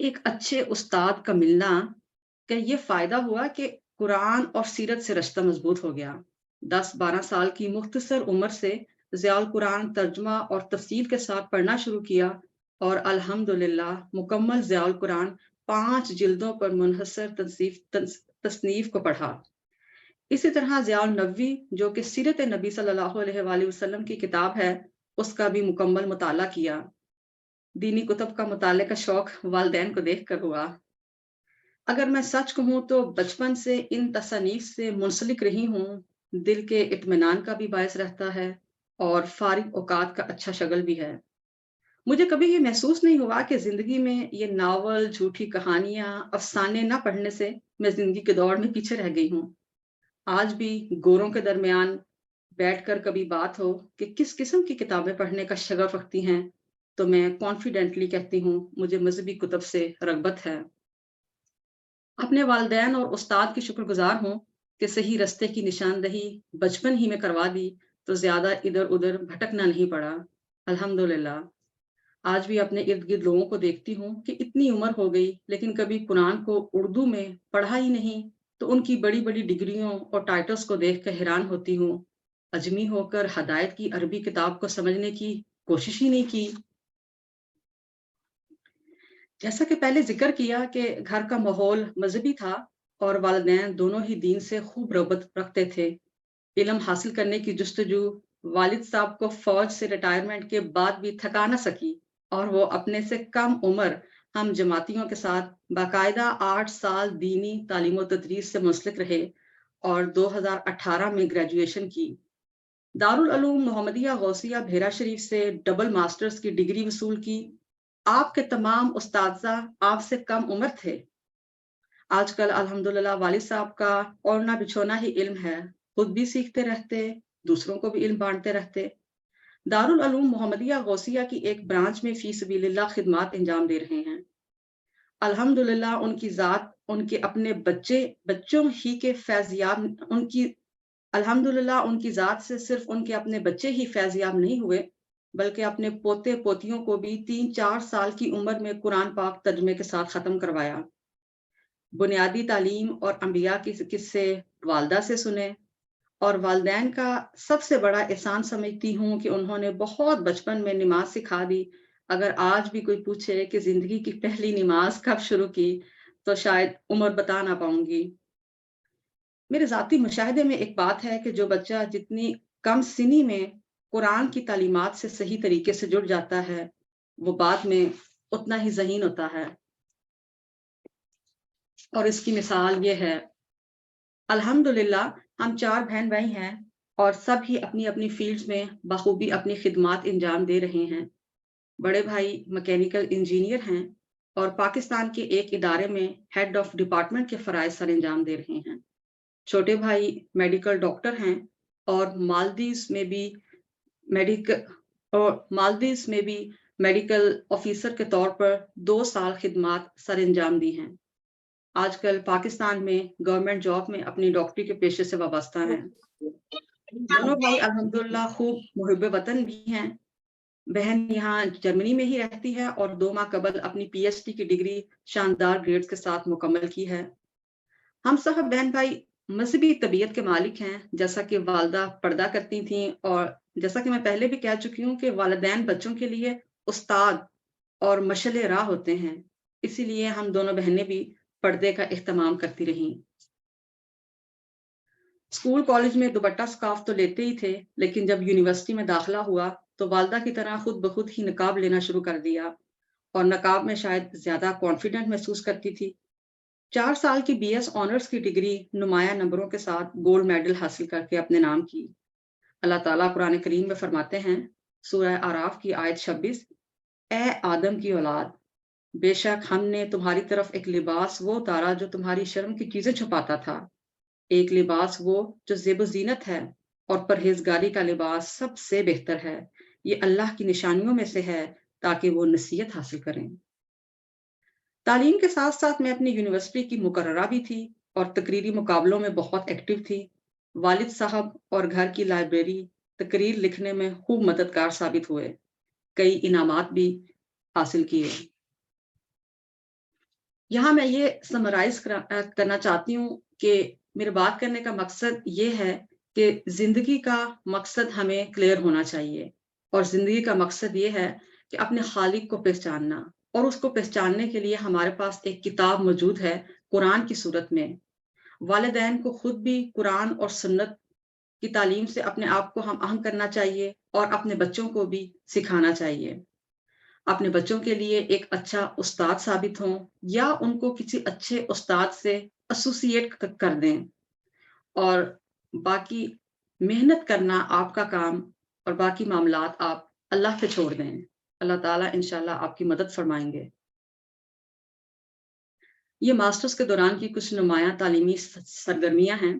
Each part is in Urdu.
ایک اچھے استاد کا ملنا کا یہ فائدہ ہوا کہ قرآن اور سیرت سے رشتہ مضبوط ہو گیا۔ 10-12 سال کی مختصر عمر سے ضیاء القرآن ترجمہ اور تفسیر کے ساتھ پڑھنا شروع کیا، اور الحمدللہ مکمل ضیاء القرآن 5 جلدوں پر منحصر تصنیف کو پڑھا۔ اسی طرح ضیاء النبوی جو کہ سیرت نبی صلی اللہ علیہ وآلہ وسلم کی کتاب ہے، اس کا بھی مکمل مطالعہ کیا۔ دینی کتب کا مطالعے کا شوق والدین کو دیکھ کر ہوا۔ اگر میں سچ کہوں تو بچپن سے ان تصانیف سے منسلک رہی ہوں، دل کے اطمینان کا بھی باعث رہتا ہے اور فارغ اوقات کا اچھا شغل بھی ہے۔ مجھے کبھی یہ محسوس نہیں ہوا کہ زندگی میں یہ ناول، جھوٹی کہانیاں، افسانے نہ پڑھنے سے میں زندگی کے دوڑ میں پیچھے رہ گئی ہوں۔ آج بھی گوروں کے درمیان بیٹھ کر کبھی بات ہو کہ کس قسم کی کتابیں پڑھنے کا شغف رکھتی ہیں، تو میں کانفیڈنٹلی کہتی ہوں مجھے مذہبی کتب سے رغبت ہے۔ اپنے والدین اور استاد کی شکر گزار ہوں کہ صحیح رستے کی نشاندہی بچپن ہی میں کروا دی، تو زیادہ ادھر ادھر بھٹکنا نہیں پڑا۔ الحمدللہ آج بھی اپنے ارد گرد لوگوں کو دیکھتی ہوں کہ اتنی عمر ہو گئی لیکن کبھی قرآن کو اردو میں پڑھا ہی نہیں، تو ان کی بڑی بڑی ڈگریوں اور ٹائٹلز کو دیکھ کر حیران ہوتی ہوں۔ اجمی ہو کر ہدایت کی عربی کتاب کو سمجھنے کی کوشش ہی نہیں کی۔ جیسا کہ پہلے ذکر کیا کہ گھر کا ماحول مذہبی تھا اور والدین دونوں ہی دین سے خوب رغبت رکھتے تھے۔ علم حاصل کرنے کی جستجو والد صاحب کو فوج سے ریٹائرمنٹ کے بعد بھی تھکا نہ سکی، اور وہ اپنے سے کم عمر ہم جماعتیوں کے ساتھ باقاعدہ 8 سال دینی تعلیم و تدریس سے منسلک رہے اور 2018 میں گریجویشن کی۔ دارالعلوم محمدیہ غوثیہ بھیرا شریف سے ڈبل ماسٹرز کی ڈگری وصول کی۔ آپ کے تمام اساتذہ آپ سے کم عمر تھے۔ آج کل الحمدللہ والد صاحب کا اوڑھنا بچھونا ہی علم ہے، خود بھی سیکھتے رہتے، دوسروں کو بھی علم بانٹتے رہتے۔ دارالعلوم محمدیہ غوثیہ کی ایک برانچ میں فی سبیل اللہ خدمات انجام دے رہے ہیں۔ الحمدللہ ان کی ذات ان کے اپنے بچوں ہی کے فیضیاب الحمدللہ ان کی ذات سے صرف ان کے اپنے بچے ہی فیضیاب نہیں ہوئے، بلکہ اپنے پوتے پوتیوں کو بھی 3-4 سال کی عمر میں قرآن پاک ترجمے کے ساتھ ختم کروایا۔ بنیادی تعلیم اور انبیاء کے قصے والدہ سے سنے، اور والدین کا سب سے بڑا احسان سمجھتی ہوں کہ انہوں نے بہت بچپن میں نماز سکھا دی۔ اگر آج بھی کوئی پوچھے کہ زندگی کی پہلی نماز کب شروع کی، تو شاید عمر بتا نہ پاؤں گی۔ میرے ذاتی مشاہدے میں ایک بات ہے کہ جو بچہ جتنی کم سنی میں قرآن کی تعلیمات سے صحیح طریقے سے جڑ جاتا ہے، وہ بعد میں اتنا ہی ذہین ہوتا ہے، اور اس کی مثال یہ ہے۔ الحمدللہ ہم 4 بہن بھائی ہیں اور سب ہی اپنی اپنی فیلڈز میں بخوبی اپنی خدمات انجام دے رہے ہیں۔ بڑے بھائی میکینیکل انجینئر ہیں اور پاکستان کے ایک ادارے میں ہیڈ آف ڈپارٹمنٹ کے فرائض سر انجام دے رہے ہیں۔ چھوٹے بھائی میڈیکل ڈاکٹر ہیں اور مالدیز میں بھی میڈیکل آفیسر کے طور پر 2 سال خدمات سر انجام دی ہیں۔ آج کل پاکستان میں گورنمنٹ جاب میں اپنی ڈاکٹری کے پیشے سے وابستہ ہیں۔ دونوں بھائی الحمدللہ خوب محب وطن بھی ہیں۔ بہن یہاں جرمنی میں ہی رہتی ہے اور 2 ماہ قبل اپنی پی ایچ ڈی کی ڈگری شاندار گریڈز کے ساتھ مکمل کی ہے۔ ہم سب بہن بھائی مذہبی طبیعت کے مالک ہیں، جیسا کہ والدہ پردہ کرتی تھیں، اور جیسا کہ میں پہلے بھی کہہ چکی ہوں کہ والدین بچوں کے لیے استاد اور مشعل راہ ہوتے ہیں، اسی لیے ہم دونوں بہنیں بھی پردے کا اہتمام کرتی رہیں۔ اسکول کالج میں دوپٹہ سکارف تو لیتے ہی تھے، لیکن جب یونیورسٹی میں داخلہ ہوا تو والدہ کی طرح خود بخود ہی نقاب لینا شروع کر دیا، اور نقاب میں شاید زیادہ کانفیڈنٹ محسوس کرتی تھی۔ 4 سال کی بی ایس آنرز کی ڈگری نمایاں نمبروں کے ساتھ گولڈ میڈل حاصل کر کے اپنے نام کی۔ اللہ تعالیٰ قرآن کریم میں فرماتے ہیں، سورہ اعراف کی آیت 26، اے آدم کی اولاد، بے شک ہم نے تمہاری طرف ایک لباس وہ اتارا جو تمہاری شرم کی چیزیں چھپاتا تھا، ایک لباس وہ جو زیب و زینت ہے، اور پرہیزگاری کا لباس سب سے بہتر ہے، یہ اللہ کی نشانیوں میں سے ہے تاکہ وہ نصیحت حاصل کریں۔ تعلیم کے ساتھ ساتھ میں اپنی یونیورسٹی کی مقررہ بھی تھی اور تقریری مقابلوں میں بہت ایکٹیو تھی۔ والد صاحب اور گھر کی لائبریری تقریر لکھنے میں خوب مددگار ثابت ہوئے، کئی انعامات بھی حاصل کیے۔ یہاں میں یہ سمرائز کرنا چاہتی ہوں کہ میرے بات کرنے کا مقصد یہ ہے کہ زندگی کا مقصد ہمیں کلیئر ہونا چاہیے، اور زندگی کا مقصد یہ ہے کہ اپنے خالق کو پہچاننا، اور اس کو پہچاننے کے لیے ہمارے پاس ایک کتاب موجود ہے قرآن کی صورت میں۔ والدین کو خود بھی قرآن اور سنت کی تعلیم سے اپنے آپ کو ہم آہنگ کرنا چاہیے، اور اپنے بچوں کو بھی سکھانا چاہیے۔ اپنے بچوں کے لیے ایک اچھا استاد ثابت ہوں، یا ان کو کسی اچھے استاد سے ایسوسیٹ کر دیں، اور باقی محنت کرنا آپ کا کام، اور باقی معاملات آپ اللہ پہ چھوڑ دیں۔ اللہ تعالیٰ انشاءاللہ آپ کی مدد فرمائیں گے۔ یہ ماسٹرز کے دوران کی کچھ نمایاں تعلیمی سرگرمیاں ہیں۔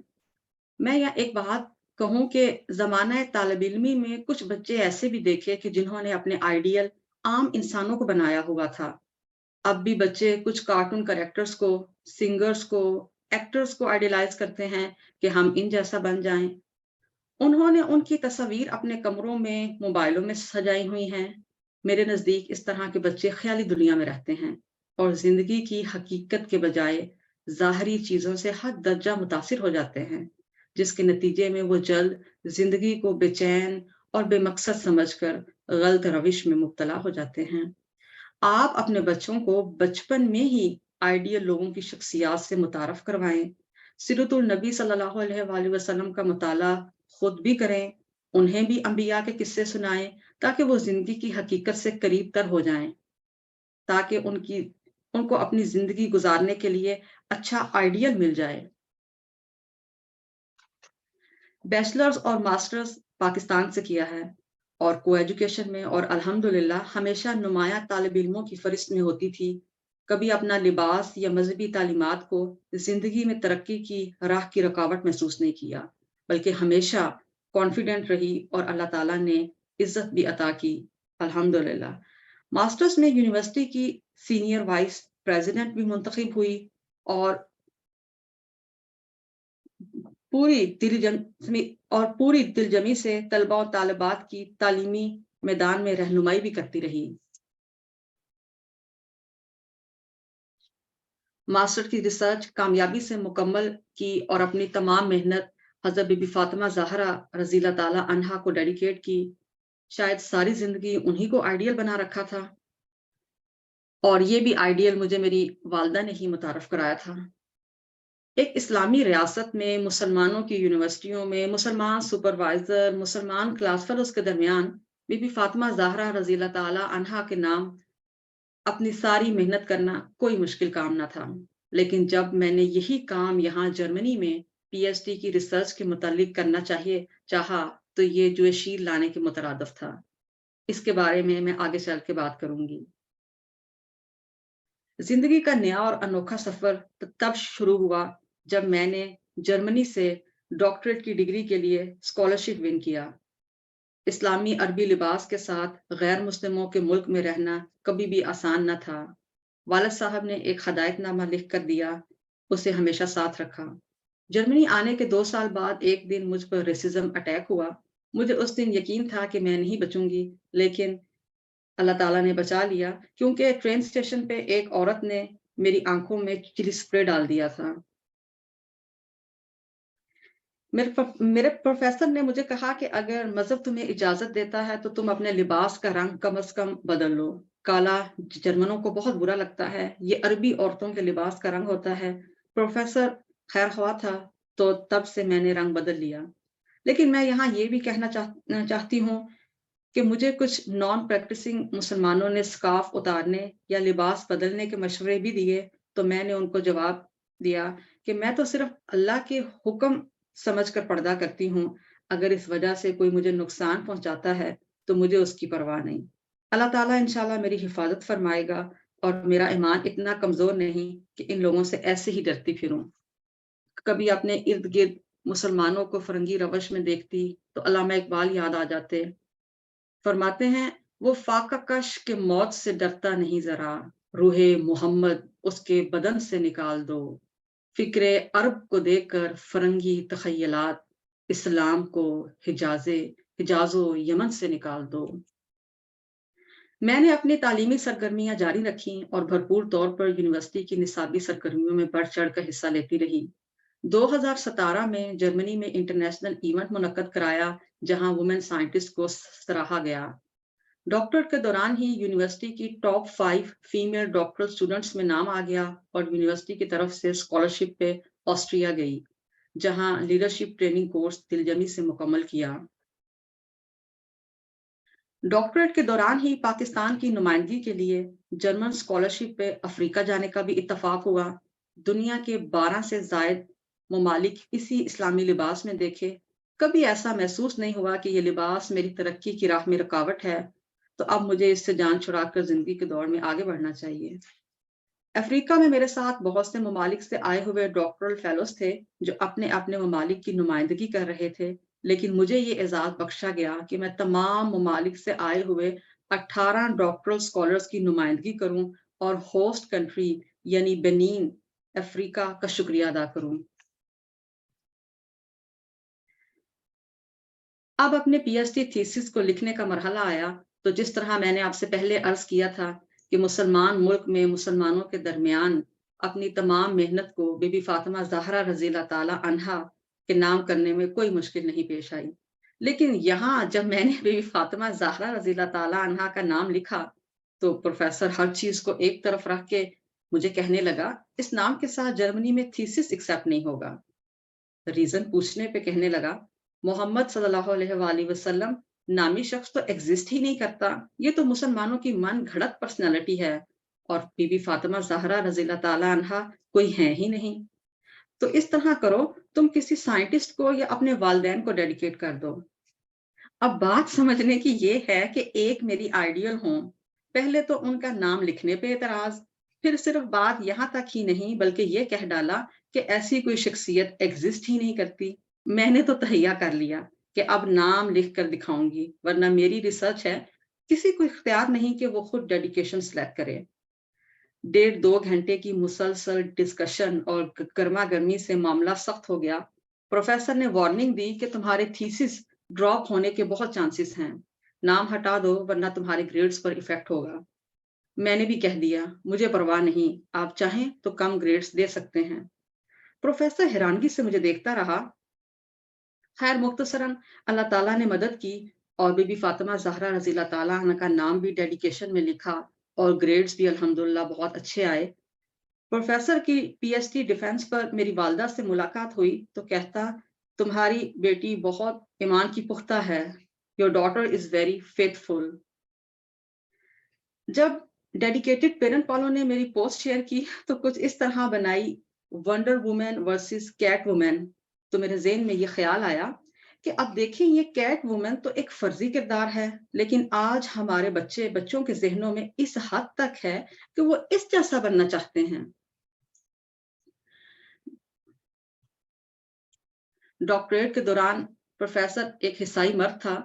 میں یہاں ایک بات کہوں کہ زمانہ طالب علمی میں کچھ بچے ایسے بھی دیکھے کہ جنہوں نے اپنے آئیڈیل عام انسانوں کو بنایا ہوا تھا۔ اب بھی بچے کچھ کارٹون کریکٹرز کو، سنگرز کو، ایکٹرز کو آئیڈیلائز کرتے ہیں کہ ہم ان جیسا بن جائیں۔ انہوں نے ان کی تصاویر اپنے کمروں میں، موبائلوں میں سجائی ہوئی ہیں۔ میرے نزدیک اس طرح کے بچے خیالی دنیا میں رہتے ہیں، اور زندگی کی حقیقت کے بجائے ظاہری چیزوں سے حد درجہ متاثر ہو جاتے ہیں، جس کے نتیجے میں وہ جلد زندگی کو بے چین اور بے مقصد سمجھ کر غلط روش میں مبتلا ہو جاتے ہیں۔ آپ اپنے بچوں کو بچپن میں ہی آئیڈیل لوگوں کی شخصیات سے متعارف کروائیں۔ سیرت النبی صلی اللہ علیہ وآلہ وسلم کا مطالعہ خود بھی کریں، انہیں بھی انبیاء کے قصے سنائیں، تاکہ وہ زندگی کی حقیقت سے قریب تر ہو جائیں، تاکہ ان کو اپنی زندگی گزارنے کے لیے اچھا آئیڈیل مل جائے۔ بیچلرز اور ماسٹرز پاکستان سے کیا ہے، اور کو ایجوکیشن میں، اور الحمدللہ ہمیشہ نمایاں طالب علموں کی فہرست میں ہوتی تھی۔ کبھی اپنا لباس یا مذہبی تعلیمات کو زندگی میں ترقی کی راہ کی رکاوٹ محسوس نہیں کیا، بلکہ ہمیشہ کانفیڈنٹ رہی، اور اللہ تعالیٰ نے عزت بھی عطا کی، الحمدللہ۔ ماسٹرز میں یونیورسٹی کی سینئر وائس پریزیڈنٹ بھی منتخب ہوئی، اور پوری دلجمی سے طلبہ و طالبات کی تعلیمی میدان میں رہنمائی بھی کرتی رہی۔ ماسٹر کی ریسرچ کامیابی سے مکمل کی، اور اپنی تمام محنت حضرت بی بی فاطمہ زہرا رضی اللہ تعالیٰ عنہا کو ڈیڈیکیٹ کی۔ شاید ساری زندگی انہی کو آئیڈیل بنا رکھا تھا، اور یہ بھی آئیڈیل مجھے میری والدہ نے ہی متعارف کرایا تھا۔ ایک اسلامی ریاست میں، مسلمانوں کی یونیورسٹیوں میں، مسلمان سپروائزر، مسلمان کلاس فیلوز کے درمیان بی بی فاطمہ زہرا رضی اللہ تعالیٰ عنہا کے نام اپنی ساری محنت کرنا کوئی مشکل کام نہ تھا۔ لیکن جب میں نے یہی کام یہاں جرمنی میں پی ایچ ڈی کی ریسرچ کے متعلق کرنا چاہا تو یہ جو شیر لانے کے مترادف تھا۔ اس کے بارے میں آگے چل کے بات کروں گی۔ زندگی کا نیا اور انوکھا سفر تب شروع ہوا جب میں نے جرمنی سے ڈاکٹریٹ کی ڈگری کے لیے اسکالرشپ ون کیا۔ اسلامی عربی لباس کے ساتھ غیر مسلموں کے ملک میں رہنا کبھی بھی آسان نہ تھا۔ والد صاحب نے ایک ہدایت نامہ لکھ کر دیا، اسے ہمیشہ ساتھ رکھا۔ جرمنی آنے کے 2 سال بعد ایک دن مجھ پر ریسزم اٹیک ہوا۔ مجھے اس دن یقین تھا کہ میں نہیں بچوں گی، لیکن اللہ تعالیٰ نے بچا لیا، کیونکہ ٹرین اسٹیشن پہ ایک عورت نے میری آنکھوں میں چلی سپرے ڈال دیا تھا۔ میرے پروفیسر نے مجھے کہا کہ اگر مذہب تمہیں اجازت دیتا ہے تو تم اپنے لباس کا رنگ کم از کم بدل لو۔ کالا جرمنوں کو بہت برا لگتا ہے، یہ عربی عورتوں کے لباس کا رنگ ہوتا ہے۔ پروفیسر خیر خواہ تھا، تو تب سے میں نے رنگ بدل لیا۔ لیکن میں یہاں یہ بھی کہنا چاہتی ہوں کہ مجھے کچھ نان پریکٹسنگ مسلمانوں نے سکارف اتارنے یا لباس بدلنے کے مشورے بھی دیے، تو میں نے ان کو جواب دیا کہ میں تو صرف اللہ کے حکم سمجھ کر پردہ کرتی ہوں، اگر اس وجہ سے کوئی مجھے نقصان پہنچاتا ہے تو مجھے اس کی پرواہ نہیں۔ اللہ تعالیٰ انشاءاللہ میری حفاظت فرمائے گا، اور میرا ایمان اتنا کمزور نہیں کہ ان لوگوں سے ایسے ہی ڈرتی پھروں۔ کبھی اپنے ارد گرد مسلمانوں کو فرنگی روش میں دیکھتی تو علامہ اقبال یاد آ جاتے۔ فرماتے ہیں، وہ فاقہ کش کے موت سے ڈرتا نہیں ذرا، روح محمد اس کے بدن سے نکال دو۔ فکر عرب کو دے کر فرنگی تخیلات، اسلام کو حجاز و یمن سے نکال دو۔ میں نے اپنی تعلیمی سرگرمیاں جاری رکھیں اور بھرپور طور پر یونیورسٹی کی نصابی سرگرمیوں میں بڑھ چڑھ کر حصہ لیتی رہی۔ 2017 میں جرمنی میں انٹرنیشنل ایونٹ منعقد کرایا جہاں وومن سائنٹسٹ کو سراہا گیا۔ ڈاکٹریٹ کے دوران ہی یونیورسٹی کی ٹاپ 5 فیمیل ڈاکٹرل اسٹوڈنٹس میں نام آ گیا اور یونیورسٹی کی طرف سے اسکالرشپ پہ آسٹریا گئی جہاں لیڈرشپ ٹریننگ کورس دلجمی سے مکمل کیا۔ ڈاکٹریٹ کے دوران ہی پاکستان کی نمائندگی کے لیے جرمن اسکالرشپ پہ افریقہ جانے کا بھی اتفاق ہوا۔ دنیا کے 12 سے زائد ممالک اسی اسلامی لباس میں دیکھے۔ کبھی ایسا محسوس نہیں ہوا کہ یہ لباس میری ترقی کی راہ میں رکاوٹ ہے، تو اب مجھے اس سے جان چھڑا کر زندگی کے دور میں آگے بڑھنا چاہیے۔ افریقہ میں میرے ساتھ بہت سے ممالک سے آئے ہوئے ڈاکٹرل فیلوز تھے جو اپنے اپنے ممالک کی نمائندگی کر رہے تھے، لیکن مجھے یہ اعزاز بخشا گیا کہ میں تمام ممالک سے آئے ہوئے 18 ڈاکٹرل اسکالرز کی نمائندگی کروں اور ہوسٹ کنٹری یعنی بنین افریقہ کا شکریہ ادا کروں۔ اب اپنے پی ایچ ڈی تھیسس کو لکھنے کا مرحلہ آیا تو جس طرح میں نے آپ سے پہلے عرض کیا تھا کہ مسلمان ملک میں مسلمانوں کے درمیان اپنی تمام محنت کو بی بی فاطمہ زہرا رضی اللہ تعالی عنہا کے نام کرنے میں کوئی مشکل نہیں پیش آئی، لیکن یہاں جب میں نے بی بی فاطمہ زہرا رضی اللہ تعالی عنہا کا نام لکھا تو پروفیسر ہر چیز کو ایک طرف رکھ کے مجھے کہنے لگا اس نام کے ساتھ جرمنی میں تھیسس ایکسیپٹ نہیں ہوگا۔ ریزن پوچھنے پہ کہنے لگا محمد صلی اللہ علیہ وآلہ وسلم نامی شخص تو ایگزسٹ ہی نہیں کرتا، یہ تو مسلمانوں کی من گھڑت پرسنالٹی ہے، اور بی بی فاطمہ زہرا رضی اللہ تعالی عنہا کوئی ہے ہی نہیں۔ تو اس طرح کرو تم کسی سائنٹسٹ کو یا اپنے والدین کو ڈیڈیکیٹ کر دو۔ اب بات سمجھنے کی یہ ہے کہ ایک میری آئیڈیل ہوں، پہلے تو ان کا نام لکھنے پہ اعتراض، پھر صرف بات یہاں تک ہی نہیں بلکہ یہ کہہ ڈالا کہ ایسی کوئی شخصیت ایگزسٹ ہی نہیں کرتی۔ میں نے تو تہیہ کر لیا کہ اب نام لکھ کر دکھاؤں گی، ورنہ میری ریسرچ ہے، کسی کو اختیار نہیں کہ وہ خود ڈیڈیکیشن سلیکٹ کرے۔ 1.5-2 گھنٹے کی مسلسل ڈسکشن اور گرما گرمی سے معاملہ سخت ہو گیا۔ پروفیسر نے وارننگ دی کہ تمہارے تھیسس ڈراپ ہونے کے بہت چانسز ہیں، نام ہٹا دو ورنہ تمہارے گریڈز پر ایفیکٹ ہوگا۔ میں نے بھی کہہ دیا مجھے پرواہ نہیں، آپ چاہیں تو کم گریڈز دے سکتے ہیں۔ پروفیسر حیرانگی سے مجھے دیکھتا رہا۔ خیر مختصراً اللہ تعالیٰ نے مدد کی اور بی بی فاطمہ زہرا رضی اللہ تعالیٰ عنہ کا نام بھی ڈیڈیکیشن میں لکھا اور گریڈز بھی الحمدللہ بہت اچھے آئے۔ پروفیسر کی پی ایچ ڈی ڈیفینس پر میری والدہ سے ملاقات ہوئی تو کہتا تمہاری بیٹی بہت ایمان کی پختہ ہے، your daughter is very faithful. جب ڈیڈیکیٹڈ پیرنٹ والوں نے میری پوسٹ شیئر کی تو کچھ اس طرح بنائی Wonder Woman versus Catwoman, تو میرے ذہن میں یہ خیال آیا کہ اب دیکھیں یہ کیٹ وومن تو ایک فرضی کردار ہے، لیکن آج ہمارے بچوں کے ذہنوں میں اس حد تک ہے کہ وہ اس جیسا بننا چاہتے ہیں۔ ڈاکٹریٹ کے دوران پروفیسر ایک حصائی مرد تھا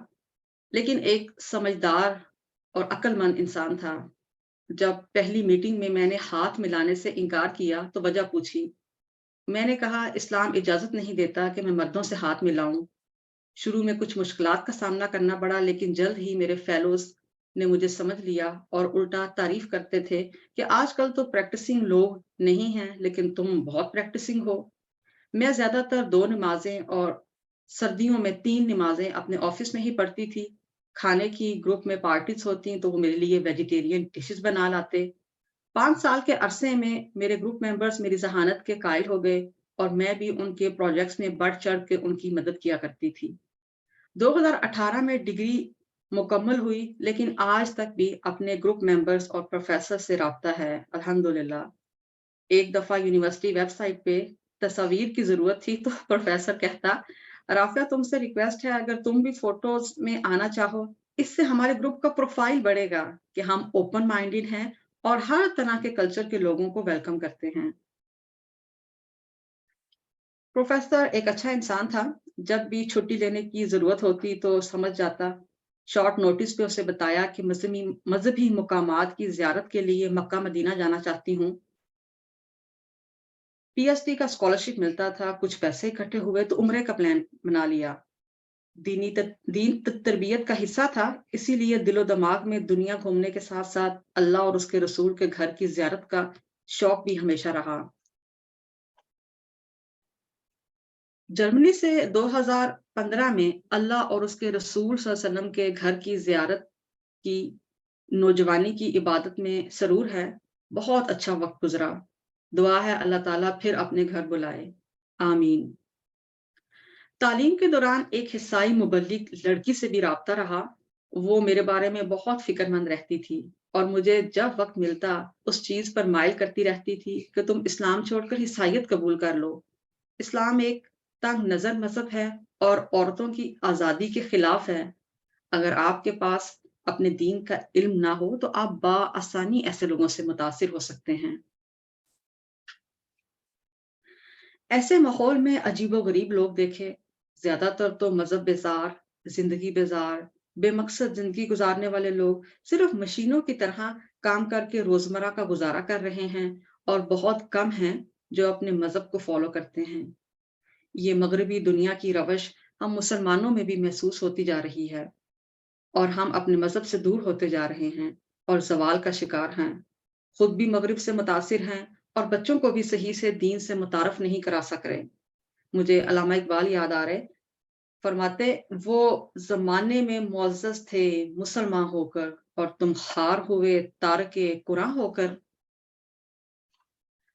لیکن ایک سمجھدار اور عقل مند انسان تھا۔ جب پہلی میٹنگ میں نے ہاتھ ملانے سے انکار کیا تو وجہ پوچھی۔ میں نے کہا اسلام اجازت نہیں دیتا کہ میں مردوں سے ہاتھ ملاؤں۔ شروع میں کچھ مشکلات کا سامنا کرنا پڑا لیکن جلد ہی میرے فیلوز نے مجھے سمجھ لیا اور الٹا تعریف کرتے تھے کہ آج کل تو پریکٹسنگ لوگ نہیں ہیں لیکن تم بہت پریکٹسنگ ہو۔ میں زیادہ تر 2 نمازیں اور سردیوں میں 3 نمازیں اپنے آفس میں ہی پڑھتی تھی۔ کھانے کی گروپ میں پارٹیز ہوتی تو وہ میرے لیے ویجیٹیرین ڈشز بنا لاتے۔ 5 سال کے عرصے میں میرے گروپ ممبرز میری ذہانت کے قائل ہو گئے اور میں بھی ان کے پروجیکٹس میں بڑھ چڑھ کے ان کی مدد کیا کرتی تھی۔ 2018 میں ڈگری مکمل ہوئی لیکن آج تک بھی اپنے گروپ ممبرز اور پروفیسر سے رابطہ ہے الحمدللہ۔ ایک دفعہ یونیورسٹی ویب سائٹ پہ تصاویر کی ضرورت تھی تو پروفیسر کہتا رافعہ تم سے ریکویسٹ ہے اگر تم بھی فوٹوز میں آنا چاہو، اس سے ہمارے گروپ کا پروفائل بڑھے گا کہ ہم اوپن مائنڈڈ ہیں اور ہر طرح کے کلچر کے لوگوں کو ویلکم کرتے ہیں۔ پروفیسر ایک اچھا انسان تھا، جب بھی چھٹی لینے کی ضرورت ہوتی تو سمجھ جاتا۔ شارٹ نوٹس پہ اسے بتایا کہ مذہبی مقامات کی زیارت کے لیے مکہ مدینہ جانا چاہتی ہوں۔ پی ایچ ڈی کا اسکالرشپ ملتا تھا، کچھ پیسے اکٹھے ہوئے تو عمرے کا پلان بنا لیا۔ دین تربیت کا حصہ تھا، اسی لیے دل و دماغ میں دنیا گھومنے کے ساتھ ساتھ اللہ اور اس کے رسول کے گھر کی زیارت کا شوق بھی ہمیشہ رہا۔ جرمنی سے 2015 میں اللہ اور اس کے رسول صلی اللہ علیہ وسلم کے گھر کی زیارت کی نوجوانی کی عبادت میں سرور ہے۔ بہت اچھا وقت گزرا۔ دعا ہے اللہ تعالیٰ پھر اپنے گھر بلائے، آمین۔ تعلیم کے دوران ایک حصائی مبلغ لڑکی سے بھی رابطہ رہا۔ وہ میرے بارے میں بہت فکر مند رہتی تھی اور مجھے جب وقت ملتا اس چیز پر مائل کرتی رہتی تھی کہ تم اسلام چھوڑ کر عیسائیت قبول کر لو۔ اسلام ایک تنگ نظر مذہب ہے اور عورتوں کی آزادی کے خلاف ہے۔ اگر آپ کے پاس اپنے دین کا علم نہ ہو تو آپ بآسانی ایسے لوگوں سے متاثر ہو سکتے ہیں۔ ایسے ماحول میں عجیب و غریب لوگ دیکھے، زیادہ تر تو مذہب بیزار، زندگی بیزار، بے مقصد زندگی گزارنے والے لوگ صرف مشینوں کی طرح کام کر کے روزمرہ کا گزارا کر رہے ہیں، اور بہت کم ہیں جو اپنے مذہب کو فالو کرتے ہیں۔ یہ مغربی دنیا کی روش ہم مسلمانوں میں بھی محسوس ہوتی جا رہی ہے، اور ہم اپنے مذہب سے دور ہوتے جا رہے ہیں اور زوال کا شکار ہیں۔ خود بھی مغرب سے متاثر ہیں اور بچوں کو بھی صحیح سے دین سے متعارف نہیں کرا سک رہے۔ مجھے علامہ اقبال یاد آ رہے، فرماتے وہ زمانے میں معزز تھے مسلمان ہو کر، اور تم خار ہوئے تارک قرآن ہو کر۔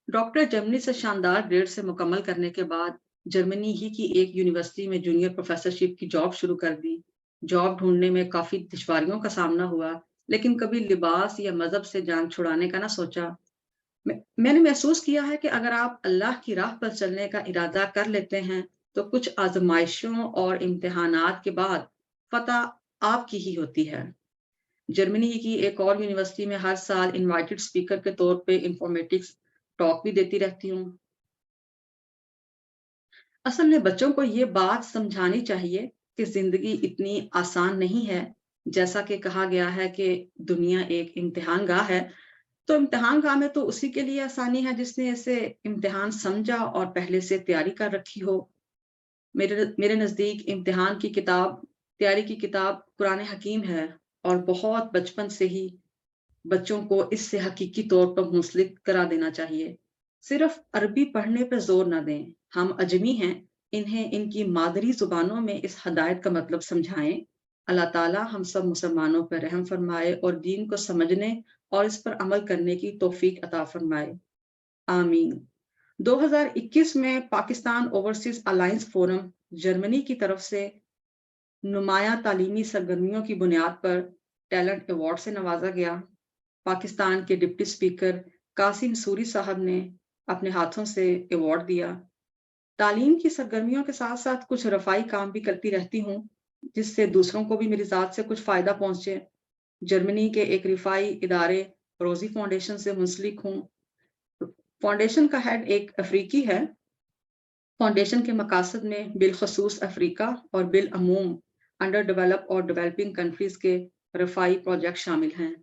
ڈاکٹر جرمنی سے شاندار گریڈ سے مکمل کرنے کے بعد جرمنی ہی کی ایک یونیورسٹی میں جونیئر پروفیسرشپ کی جاب شروع کر دی۔ جاب ڈھونڈنے میں کافی دشواریوں کا سامنا ہوا، لیکن کبھی لباس یا مذہب سے جان چھڑانے کا نہ سوچا۔ میں نے محسوس کیا ہے کہ اگر آپ اللہ کی راہ پر چلنے کا ارادہ کر لیتے ہیں تو کچھ آزمائشوں اور امتحانات کے بعد فتح آپ کی ہی ہوتی ہے۔ جرمنی کی ایک اور یونیورسٹی میں ہر سال انوائٹڈ اسپیکر کے طور پہ انفارمیٹکس ٹاک بھی دیتی رہتی ہوں۔ اصل میں بچوں کو یہ بات سمجھانی چاہیے کہ زندگی اتنی آسان نہیں ہے۔ جیسا کہ کہا گیا ہے کہ دنیا ایک امتحان گاہ ہے، تو امتحان گاہ میں تو اسی کے لیے آسانی ہے جس نے اسے امتحان سمجھا اور پہلے سے تیاری کر رکھی ہو۔ میرے نزدیک امتحان کی کتاب، تیاری کی کتاب قرآن حکیم ہے، اور بہت بچپن سے ہی بچوں کو اس سے حقیقی طور پر منسلک کرا دینا چاہیے۔ صرف عربی پڑھنے پر زور نہ دیں، ہم اجمی ہیں، انہیں ان کی مادری زبانوں میں اس ہدایت کا مطلب سمجھائیں۔ اللہ تعالیٰ ہم سب مسلمانوں پر رحم فرمائے اور دین کو سمجھنے اور اس پر عمل کرنے کی توفیق عطا فرمائے، آمین۔ 2021 میں Pakistan overseas alliance forum Germany کی طرف سے نمایاں تعلیمی سرگرمیوں کی بنیاد پر ٹیلنٹ ایوارڈ سے نوازا گیا۔ پاکستان کے ڈپٹی اسپیکر قاسم سوری صاحب نے اپنے ہاتھوں سے ایوارڈ دیا۔ تعلیم کی سرگرمیوں کے ساتھ ساتھ کچھ رفائی کام بھی کرتی رہتی ہوں جس سے دوسروں کو بھی میری ذات سے کچھ فائدہ پہنچے۔ جرمنی کے ایک رفائی ادارے روزی فاؤنڈیشن سے منسلک ہوں۔ فاؤنڈیشن کا ہیڈ ایک افریقی ہے۔ فاؤنڈیشن کے مقاصد میں بالخصوص افریقہ اور بالعموم انڈر ڈیولپ اور ڈیولپنگ کنٹریز کے رفائی پروجیکٹ شامل ہیں۔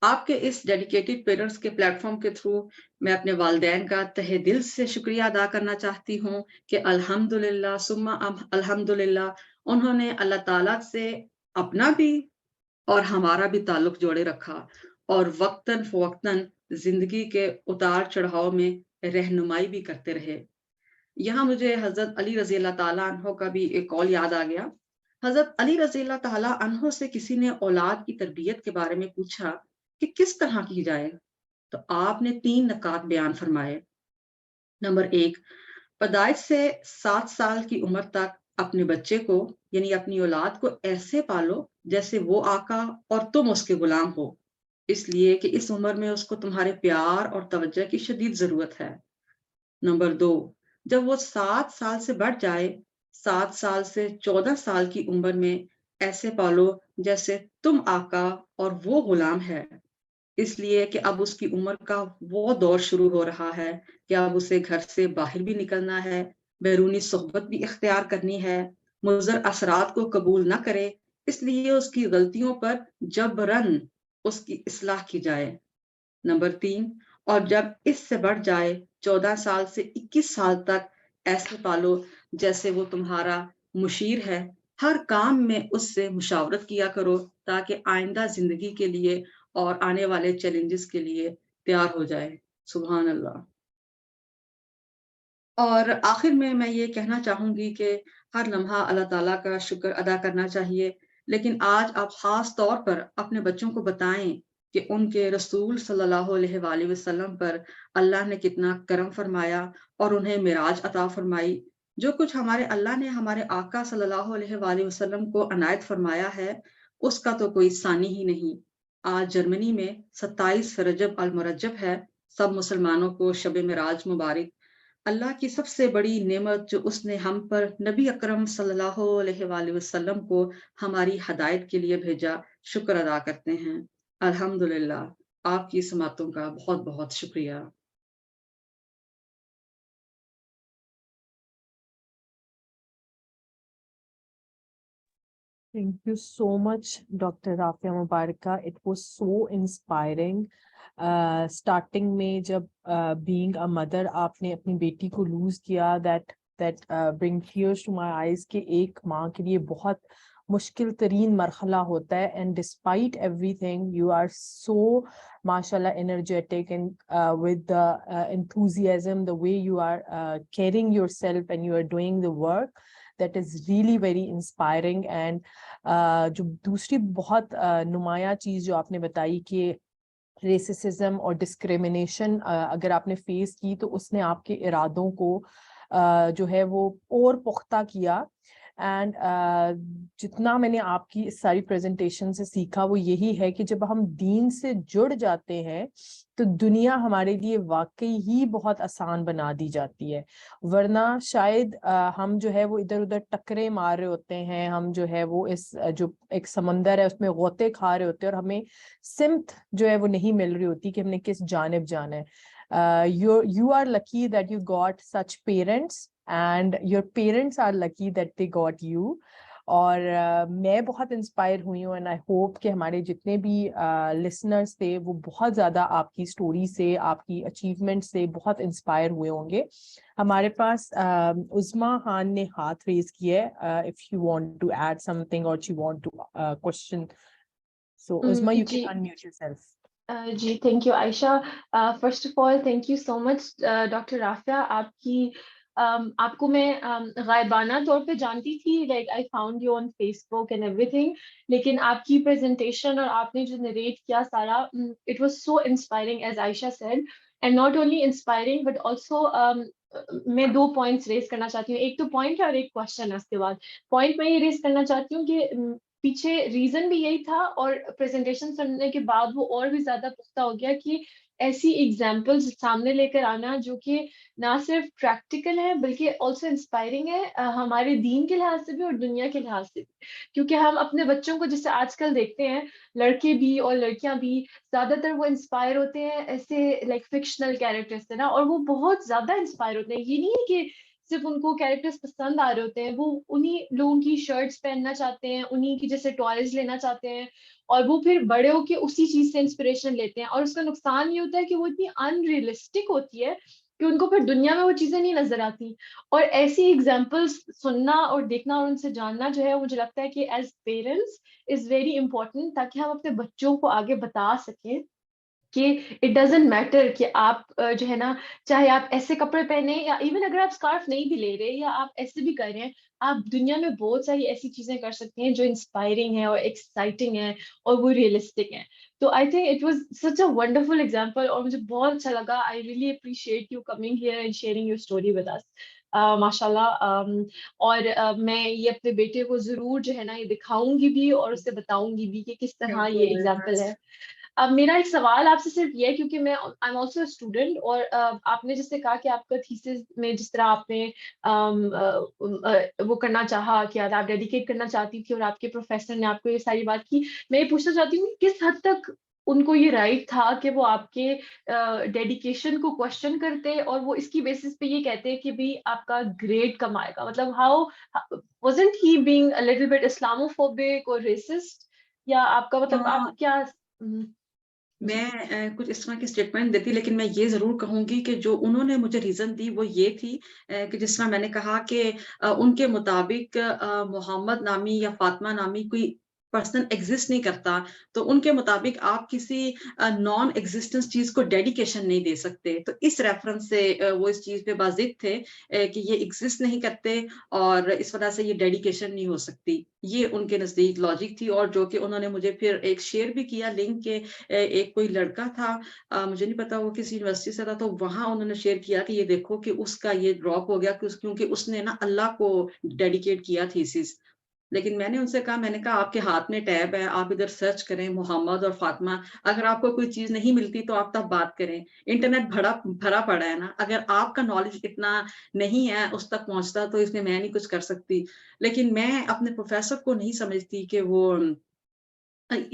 آپ کے اس ڈیڈیکیٹڈ پیرنٹس کے پلیٹ فارم کے تھرو میں اپنے والدین کا تہہ دل سے شکریہ ادا کرنا چاہتی ہوں کہ الحمدللہ ثم الحمدللہ انہوں نے اللہ تعالیٰ سے اپنا بھی اور ہمارا بھی تعلق جوڑے رکھا، اور وقتاً فوقتاً زندگی کے اتار چڑھاؤ میں رہنمائی بھی کرتے رہے۔ یہاں مجھے حضرت علی رضی اللہ تعالیٰ عنہ کا بھی ایک قول یاد آ گیا۔ حضرت علی رضی اللہ تعالیٰ عنہ سے کسی نے اولاد کی تربیت کے بارے میں پوچھا کہ کس طرح کی جائے، تو آپ نے 3 نکات بیان فرمائے۔ نمبر 1، پیدائش سے 7 سال کی عمر تک اپنے بچے کو یعنی اپنی اولاد کو ایسے پالو جیسے وہ آقا اور تم اس کے غلام ہو، اس لیے کہ اس عمر میں اس کو تمہارے پیار اور توجہ کی شدید ضرورت ہے۔ نمبر 2، جب وہ 7 سال سے بڑھ جائے، 7 سال سے 14 سال کی عمر میں ایسے پالو جیسے تم آقا اور وہ غلام ہے، اس لیے کہ اب اس کی عمر کا وہ دور شروع ہو رہا ہے کہ اب اسے گھر سے باہر بھی نکلنا ہے، بیرونی صحبت بھی اختیار کرنی ہے، مضر اثرات کو قبول نہ کرے، اس لیے اس کی غلطیوں پر جبراً اس کی اصلاح کی جائے۔ نمبر 3، اور جب اس سے بڑھ جائے 14 سال سے 21 سال تک ایسے پالو جیسے وہ تمہارا مشیر ہے. ہر کام میں اس سے مشاورت کیا کرو تاکہ آئندہ زندگی کے لیے اور آنے والے چیلنجز کے لیے تیار ہو جائے. سبحان اللہ. اور آخر میں یہ کہنا چاہوں گی کہ ہر لمحہ اللہ تعالیٰ کا شکر ادا کرنا چاہیے، لیکن آج آپ خاص طور پر اپنے بچوں کو بتائیں کہ ان کے رسول صلی اللہ علیہ وآلہ وسلم پر اللہ نے کتنا کرم فرمایا اور انہیں معراج عطا فرمائی. جو کچھ ہمارے اللہ نے ہمارے آقا صلی اللہ علیہ وآلہ وسلم کو عنایت فرمایا ہے اس کا تو کوئی ثانی ہی نہیں. آج جرمنی میں 27 رجب المرجب ہے. سب مسلمانوں کو شب معراج مبارک. اللہ کی سب سے بڑی نعمت جو اس نے ہم پر نبی اکرم صلی اللہ علیہ وآلہ وسلم کو ہماری ہدایت کے لیے بھیجا، شکر ادا کرتے ہیں. الحمدللہ. آپ کی سماعتوں کا بہت بہت شکریہ. Thank you so much, Dr. Rafia Mubaraka. It was so inspiring. Starting میں جب being a mother آپ نے اپنی بیٹی کو lose کیا, that bring tears to my eyes کہ ایک ماں کے لیے بہت مشکل ترین مرحلہ ہوتا ہے, and despite everything you are so mashallah energetic and with the enthusiasm, the way you are carrying yourself and you are doing the work, that is really very inspiring. And جو دوسری بہت نمایاں چیز جو آپ نے بتائی کہ ریسسزم اور ڈسکریمنیشن اگر آپ نے فیس کی تو اس نے آپ کے ارادوں کو جو ہے وہ اور پختہ کیا. اینڈ جتنا میں نے آپ کی اس ساری پریزنٹیشن سے سیکھا وہ یہی ہے کہ جب ہم دین سے جڑ جاتے ہیں تو دنیا ہمارے لیے واقعی ہی بہت آسان بنا دی جاتی ہے, ورنہ شاید ہم جو ہے وہ ادھر ادھر ٹکرے مار رہے ہوتے ہیں, ہم جو ہے وہ اس جو ایک سمندر ہے اس میں غوطے کھا رہے ہوتے ہیں اور ہمیں سمت جو ہے وہ نہیں مل رہی ہوتی کہ ہم نے کس جانب جانا ہے. You are lucky that you got such parents and your parents are lucky that they got you. اور میں بہت انسپائر ہوئی ہوں, اینڈ آئی ہوپ کہ ہمارے جتنے بھی لسنرس تھے وہ بہت زیادہ آپ کی اسٹوری سے, آپ کی اچیومنٹ سے بہت انسپائر ہوئے ہوں گے. ہمارے پاس عظما خان نے ہاتھ ریز کیا ہے, if you want to add something or you want to question. So Uzma, you can unmute yourself. جی thank you Ayesha. First of all thank you so much doctor Rafia. آپ کو میں غائبانہ طور پہ جانتی تھی, like I found you on Facebook and everything, لیکن آپ کی پریزنٹیشن اور آپ نے جو نریٹ کیا سارا, it was so inspiring as Ayesha said, and not only inspiring but also میں 2 پوائنٹس ریز کرنا چاہتی ہوں. ایک تو پوائنٹ ہے اور ایک کوشچن ہے. اس کے بعد پوائنٹ میں یہ ریز کرنا چاہتی ہوں کہ پیچھے ریزن بھی یہی تھا اور پریزنٹیشن سننے کے بعد وہ اور بھی زیادہ پختہ ہو گیا کہ ایسی ایگزامپلز سامنے لے کر آنا جو کہ نہ صرف پریکٹیکل ہے بلکہ آلسو انسپائرنگ ہے, ہمارے دین کے لحاظ سے بھی اور دنیا کے لحاظ سے بھی. کیونکہ ہم اپنے بچوں کو جسے آج کل دیکھتے ہیں, لڑکے بھی اور لڑکیاں بھی, زیادہ تر وہ انسپائر ہوتے ہیں ایسے لائک فکشنل کیریکٹر سے نا, اور وہ بہت زیادہ انسپائر ہوتے ہیں. یہ نہیں ہے کہ صرف ان کو کیریکٹرز پسند آ رہے ہوتے ہیں, وہ انہیں لوگوں کی شرٹس پہننا چاہتے ہیں, انہیں کی جیسے ٹوائز لینا چاہتے ہیں, اور وہ پھر بڑے ہو کے اسی چیز سے انسپریشن لیتے ہیں. اور اس کا نقصان یہ ہوتا ہے کہ وہ اتنی ان ریئلسٹک ہوتی ہے کہ ان کو پھر دنیا میں وہ چیزیں نہیں نظر آتی. اور ایسی ایگزامپلس سننا اور دیکھنا اور ان سے جاننا جو ہے مجھے لگتا ہے کہ ایز پیرنٹس از ویری امپورٹنٹ, تاکہ ہم اپنے بچوں کو آگے بتا سکیں کہ اٹ ڈزنٹ میٹر کہ آپ جو ہے نا, چاہے آپ ایسے کپڑے پہنے یا ایون اگر آپ اسکارف نہیں بھی لے رہے یا آپ ایسے بھی کر رہے ہیں, آپ دنیا میں بہت ساری ایسی چیزیں کر سکتے ہیں جو انسپائرنگ ہے اور ایکسائٹنگ ہے اور وہ ریئلسٹک ہیں. تو I think it was such a wonderful example, اور مجھے بہت اچھا لگا. I really appreciate you coming here and sharing your story with us. ماشاء اللہ. اور میں یہ اپنے بیٹے کو ضرور جو ہے نا یہ دکھاؤں گی بھی اور اسے بتاؤں گی بھی کہ کس طرح یہ ایگزامپل ہے. اب میرا ایک سوال آپ سے صرف یہ, کیونکہ میں آئی ایم آلسو اسٹوڈنٹ, اور آپ نے جس سے کہا کہ آپ کا تھیسس میں جس طرح آپ نے وہ کرنا چاہا کہ آپ ڈیڈیکیٹ کرنا چاہتی تھی اور آپ کے پروفیسر نے آپ کو یہ ساری بات کی, میں یہ پوچھنا چاہتی ہوں کس حد تک ان کو یہ رائٹ تھا کہ وہ آپ کے ڈیڈیکیشن کو کوشچن کرتے اور وہ اس کی بیسس پہ یہ کہتے کہ بھی آپ کا گریڈ کم آئے گا. مطلب how wasn't he being a little bit Islamophobic or racist, یا آپ کا مطلب آپ کیا میں کچھ اس طرح کی اسٹیٹمنٹ دیتی، لیکن میں یہ ضرور کہوں گی کہ جو انہوں نے مجھے ریزن دی وہ یہ تھی کہ جس طرح میں نے کہا کہ ان کے مطابق محمد نامی یا فاطمہ نامی کوئی پرسن ایگزسٹ نہیں کرتا، تو ان کے مطابق آپ کسی نان ایگزسٹنس چیز کو ڈیڈیکیشن نہیں دے سکتے. تو اس ریفرنس سے وہ اس چیز پہ بازد تھے کہ یہ ایگزسٹ نہیں کرتے اور اس وجہ سے یہ ڈیڈیکیشن نہیں ہو سکتی. یہ ان کے نزدیک لاجک تھی، اور جو کہ انہوں نے مجھے پھر ایک شیئر بھی کیا لنک کے ایک کوئی لڑکا تھا، مجھے نہیں پتا وہ کسی یونیورسٹی سے تھا، تو وہاں انہوں نے شیئر کیا کہ یہ دیکھو کہ اس کا یہ ڈراپ ہو گیا کیونکہ اس نے نا اللہ کو ڈیڈیکیٹ کیا تھیسس. لیکن میں نے ان سے کہا، میں نے کہا آپ کے ہاتھ میں ٹیب ہے، آپ ادھر سرچ کریں محمد اور فاطمہ، اگر آپ کو کوئی چیز نہیں ملتی تو آپ تب بات کریں. انٹرنیٹ بھرا پڑا ہے نا، اگر آپ کا نالج اتنا نہیں ہے اس تک پہنچتا تو اس میں نہیں کچھ کر سکتی. لیکن میں اپنے پروفیسر کو نہیں سمجھتی کہ وہ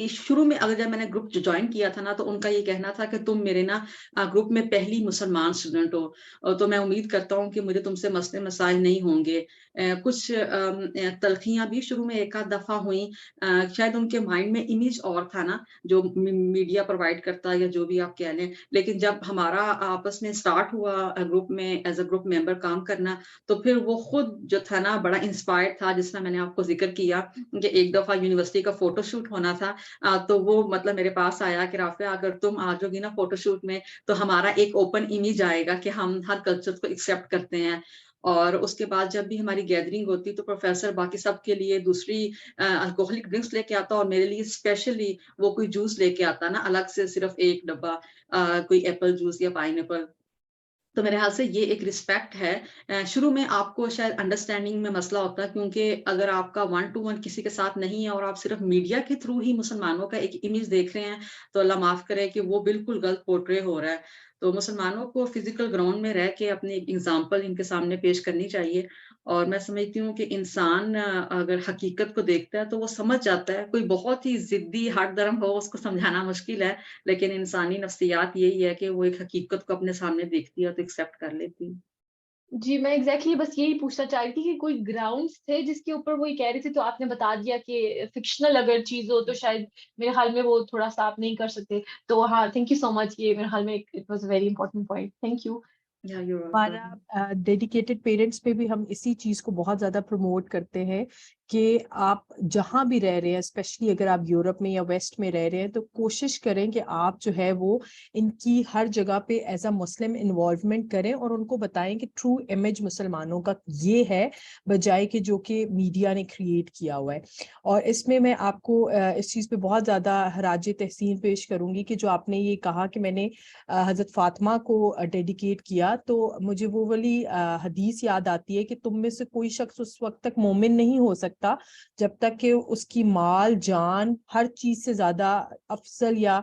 شروع میں اگر جب میں نے گروپ جوائن کیا تھا نا تو ان کا یہ کہنا تھا کہ تم میرے نا گروپ میں پہلی مسلمان اسٹوڈنٹ ہو، تو میں امید کرتا ہوں کہ مجھے تم سے مسئلے مسائل نہیں ہوں گے. کچھ تلخیاں بھی شروع میں ایک آدھ دفعہ ہوئیں، شاید ان کے مائنڈ میں امیج اور تھا نا جو میڈیا پرووائڈ کرتا یا جو بھی آپ کہہ لیں. لیکن جب ہمارا آپس میں اسٹارٹ ہوا گروپ میں ایز اے گروپ ممبر کام کرنا، تو پھر وہ خود جو تھا نا بڑا انسپائر تھا. جس طرح میں نے آپ کو ذکر کیا کہ ایک دفعہ یونیورسٹی کا فوٹو شوٹ ہونا تھا، تو وہ مطلب میرے پاس آیا کہ رافعہ اگر تم آ جاؤ گی نا فوٹو شوٹ میں تو ہمارا ایک اوپن امیج آئے گا کہ ہم ہر کلچر کو ایکسیپٹ کرتے ہیں. اور اس کے بعد جب بھی ہماری گیدرنگ ہوتی تو پروفیسر باقی سب کے لیے دوسری الکوہلک ڈرنکس لے کے آتا، اور میرے لیے اسپیشلی وہ کوئی جوس لے کے آتا نا الگ سے، صرف ایک ڈبہ کوئی ایپل جوس یا پائن ایپل. تو میرے خیال سے یہ ایک رسپیکٹ ہے. شروع میں آپ کو شاید انڈرسٹینڈنگ میں مسئلہ ہوتا ہے، کیونکہ اگر آپ کا 1 to 1 کسی کے ساتھ نہیں ہے اور آپ صرف میڈیا کے تھرو ہی مسلمانوں کا ایک امیج دیکھ رہے ہیں، تو اللہ معاف کرے کہ وہ بالکل غلط پورٹرے ہو رہا ہے. تو مسلمانوں کو فزیکل گراؤنڈ میں رہ کے اپنی اگزامپل ان کے سامنے پیش کرنی چاہیے. اور میں سمجھتی ہوں کہ انسان اگر حقیقت کو دیکھتا ہے تو وہ سمجھ جاتا ہے. کوئی بہت ہی ضدی ہٹ درم ہو اس کو سمجھانا مشکل ہے، لیکن انسانی نفسیات یہی ہے کہ وہ ایک حقیقت کو اپنے سامنے دیکھتی ہے تو ایکسیپٹ کر لیتی ہے. جی میں ایگزیکٹلی بس یہی پوچھنا چاہ رہی تھی کہ کوئی گراؤنڈس تھے جس کے اوپر وہ یہ کہہ رہے تھے، تو آپ نے بتا دیا کہ فکشنل اگر چیز ہو تو شاید میرے خیال میں وہ تھوڑا سا آپ نہیں کر سکتے. تو ہاں تھینک یو سو مچ، یہ میرے خیال میں it was a very important point. Thank you. Yeah, you're welcome. ہمارا ڈیڈیکیٹڈ پیرنٹس پہ بھی ہم اسی چیز کو بہت زیادہ پروموٹ کرتے ہیں کہ آپ جہاں بھی رہ رہے ہیں، اسپیشلی اگر آپ یورپ میں یا ویسٹ میں رہ رہے ہیں، تو کوشش کریں کہ آپ جو ہے وہ ان کی ہر جگہ پہ ایز اے مسلم انوالومنٹ کریں اور ان کو بتائیں کہ ٹرو امیج مسلمانوں کا یہ ہے، بجائے کہ جو کہ میڈیا نے کریٹ کیا ہوا ہے. اور اس میں آپ کو اس چیز پہ بہت زیادہ خراج تحسین پیش کروں گی کہ جو آپ نے یہ کہا کہ میں نے حضرت فاطمہ کو ڈیڈیکیٹ کیا، تو مجھے وہ والی حدیث یاد آتی ہے کہ تم میں سے کوئی شخص اس وقت تک مومن نہیں ہو سکتا جب تک کہ اس کی مال جان ہر چیز سے زیادہ افضل یا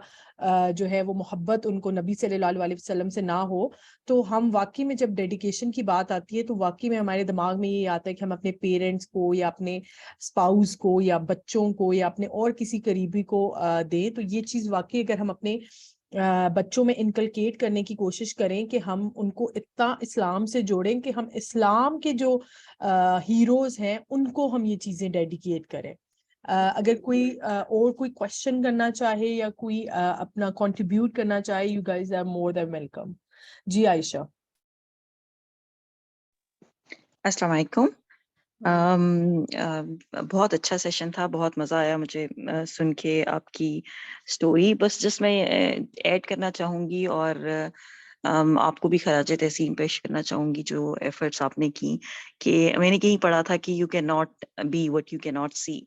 جو ہے وہ محبت ان کو نبی صلی اللہ علیہ وسلم سے نہ ہو. تو ہم واقعی میں جب ڈیڈیکیشن کی بات آتی ہے تو واقعی میں ہمارے دماغ میں یہ آتا ہے کہ ہم اپنے پیرنٹس کو یا اپنے اسپاؤس کو یا بچوں کو یا اپنے اور کسی قریبی کو دیں. تو یہ چیز واقعی اگر ہم اپنے بچوں میں انکلکیٹ کرنے کی کوشش کریں کہ ہم ان کو اتنا اسلام سے جوڑیں کہ ہم اسلام کے جو ہیروز ہیں ان کو ہم یہ چیزیں ڈیڈیکیٹ کریں. اگر کوئی اور کوئی کوشچن کرنا چاہے یا کوئی اپنا کنٹریبیوٹ کرنا چاہے، you guys are more than welcome. جی عائشہ. السلام علیکم. بہت اچھا سیشن تھا، بہت مزہ آیا مجھے سن کے آپ کی سٹوری. بس جس میں ایڈ کرنا چاہوں گی اور آپ کو بھی خراج تحسین پیش کرنا چاہوں گی جو ایفرٹس آپ نے کی، کہ میں نے کہیں پڑھا تھا کہ you can not be what you can not see.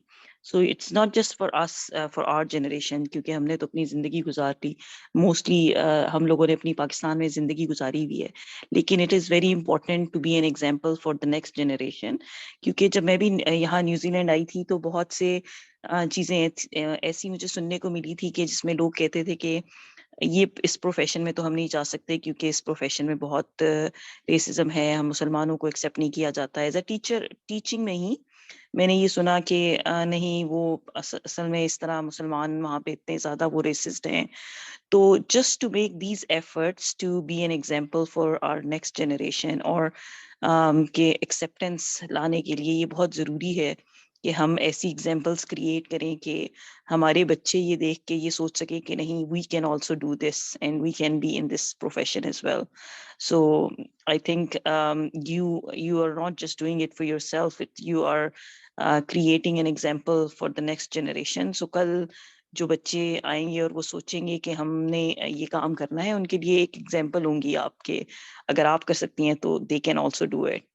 So it's not just for us, for our generation, کیونکہ ہم نے تو اپنی زندگی گزاری، موسٹلی ہم لوگوں نے اپنی پاکستان میں زندگی گزاری ہوئی ہے، لیکن it is very important to be an example for the next generation. کیونکہ جب میں بھی یہاں نیوزی لینڈ آئی تھی تو بہت سے چیزیں ایسی مجھے سننے کو ملی تھی کہ جس میں لوگ کہتے تھے کہ یہ اس پروفیشن میں تو ہم نہیں جا سکتے کیونکہ اس پروفیشن میں بہت ریسزم ہے، ہم مسلمانوں کو ایکسیپٹ نہیں کیا جاتا ہے. ایز اے ٹیچر ٹیچنگ میں ہی میں نے یہ سنا کہ نہیں، وہ اصل میں اس طرح مسلمان وہاں پہ اتنے زیادہ وہ ریسسٹ ہیں. تو just to make these efforts to be an example for our next generation, اور کہ ایکسیپٹینس لانے کے لیے یہ بہت ضروری ہے کہ ہم ایسی ایگزامپلس کریٹ کریں کہ ہمارے بچے یہ دیکھ کے یہ سوچ سکیں کہ نہیں, we can also do this and we can be in this profession as well. So I think you are not just doing it for yourself, you are creating an example for the next generation. So کل جو بچے آئیں گے اور وہ سوچیں گے کہ ہم نے یہ کام کرنا ہے, ان کے لیے ایک ایگزامپل ہوں گی آپ کے. اگر آپ کر سکتی ہیں تو they can also do it.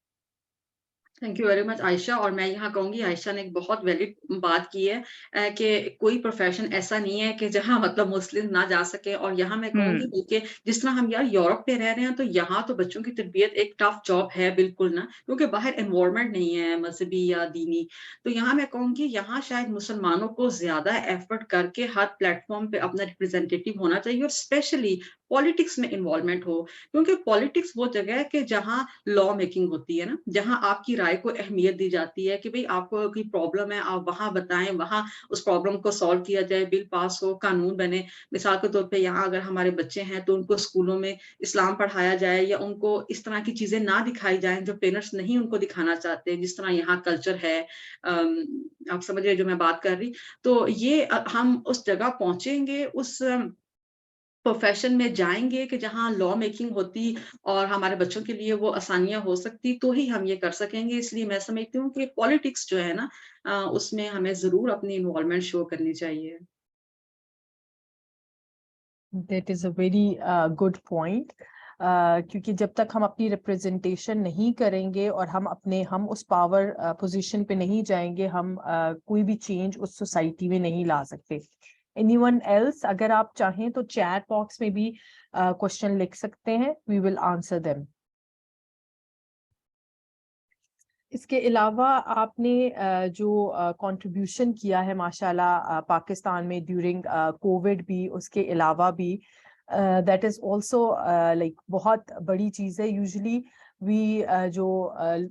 Thank you very much Ayesha. اور میں یہاں کہوں گی عائشہ نے ایک بہت ویلڈ بات کی ہے کہ کوئی پروفیشن ایسا نہیں ہے کہ جہاں مطلب مسلم نہ جا سکے. اور یہاں میں کہوں گی بلکہ جس طرح ہم یار یورپ پہ رہ رہے ہیں تو یہاں تو بچوں کی تربیت ایک ٹف جاب ہے بالکل نا, کیونکہ باہر انوائرمنٹ نہیں ہے مذہبی یا دینی. تو یہاں میں کہوں گی یہاں شاید مسلمانوں کو زیادہ ایفرٹ کر کے ہر پلیٹ فارم پہ اپنا ریپرزینٹیٹیو ہونا چاہیے, اور اسپیشلی پالیٹکس میں انوالومنٹ ہو, کیونکہ پالیٹکس وہ جگہ ہے کہ جہاں لا میکنگ ہوتی ہے نا, جہاں آپ کی رائے کو اہمیت دی جاتی ہے کہ بھئی آپ کو کوئی پرابلم ہے آپ وہاں بتائیں, وہاں اس پرابلم کو سالو کیا جائے, بل پاس ہو, قانون بنے. مثال کے طور پہ یہاں اگر ہمارے بچے ہیں تو ان کو اسکولوں میں اسلام پڑھایا جائے, یا ان کو اس طرح کی چیزیں نہ دکھائی جائیں جو پیرنٹس نہیں ان کو دکھانا چاہتے, جس طرح یہاں کلچر ہے. آپ سمجھ رہے جو میں بات کر رہی. تو یہ ہم اس جگہ پہنچیں گے, اس پروفیشن میں جائیں گے کہ جہاں لا میکنگ ہوتی اور ہمارے بچوں کے لیے وہ آسانیاں ہو سکتی, تو ہی ہم یہ کر سکیں گے. اس لیے میں سمجھتی ہوں کہ پالیٹکس جو ہے نا اس میں ہمیں ضرور اپنی انوالومنٹ شو کرنی چاہیے. That is a very good point. کیونکہ جب تک ہم اپنی ریپرزنٹیشن نہیں کریں گے اور ہم اس پاور پوزیشن پہ نہیں جائیں گے, ہم کوئی بھی چینج اس سوسائٹی میں نہیں لا سکتے. Anyone else, اگر آپ چاہیں تو چیٹ باکس میں بھی کوشچن لکھ سکتے ہیں, we will answer them. اس کے علاوہ آپ نے جو کنٹریبیوشن کیا ہے ماشاءاللہ پاکستان میں ڈیورنگ کووڈ بھی, اس کے علاوہ بھی, دیٹ از آلسو لائک بہت بڑی چیز ہے. یوزلی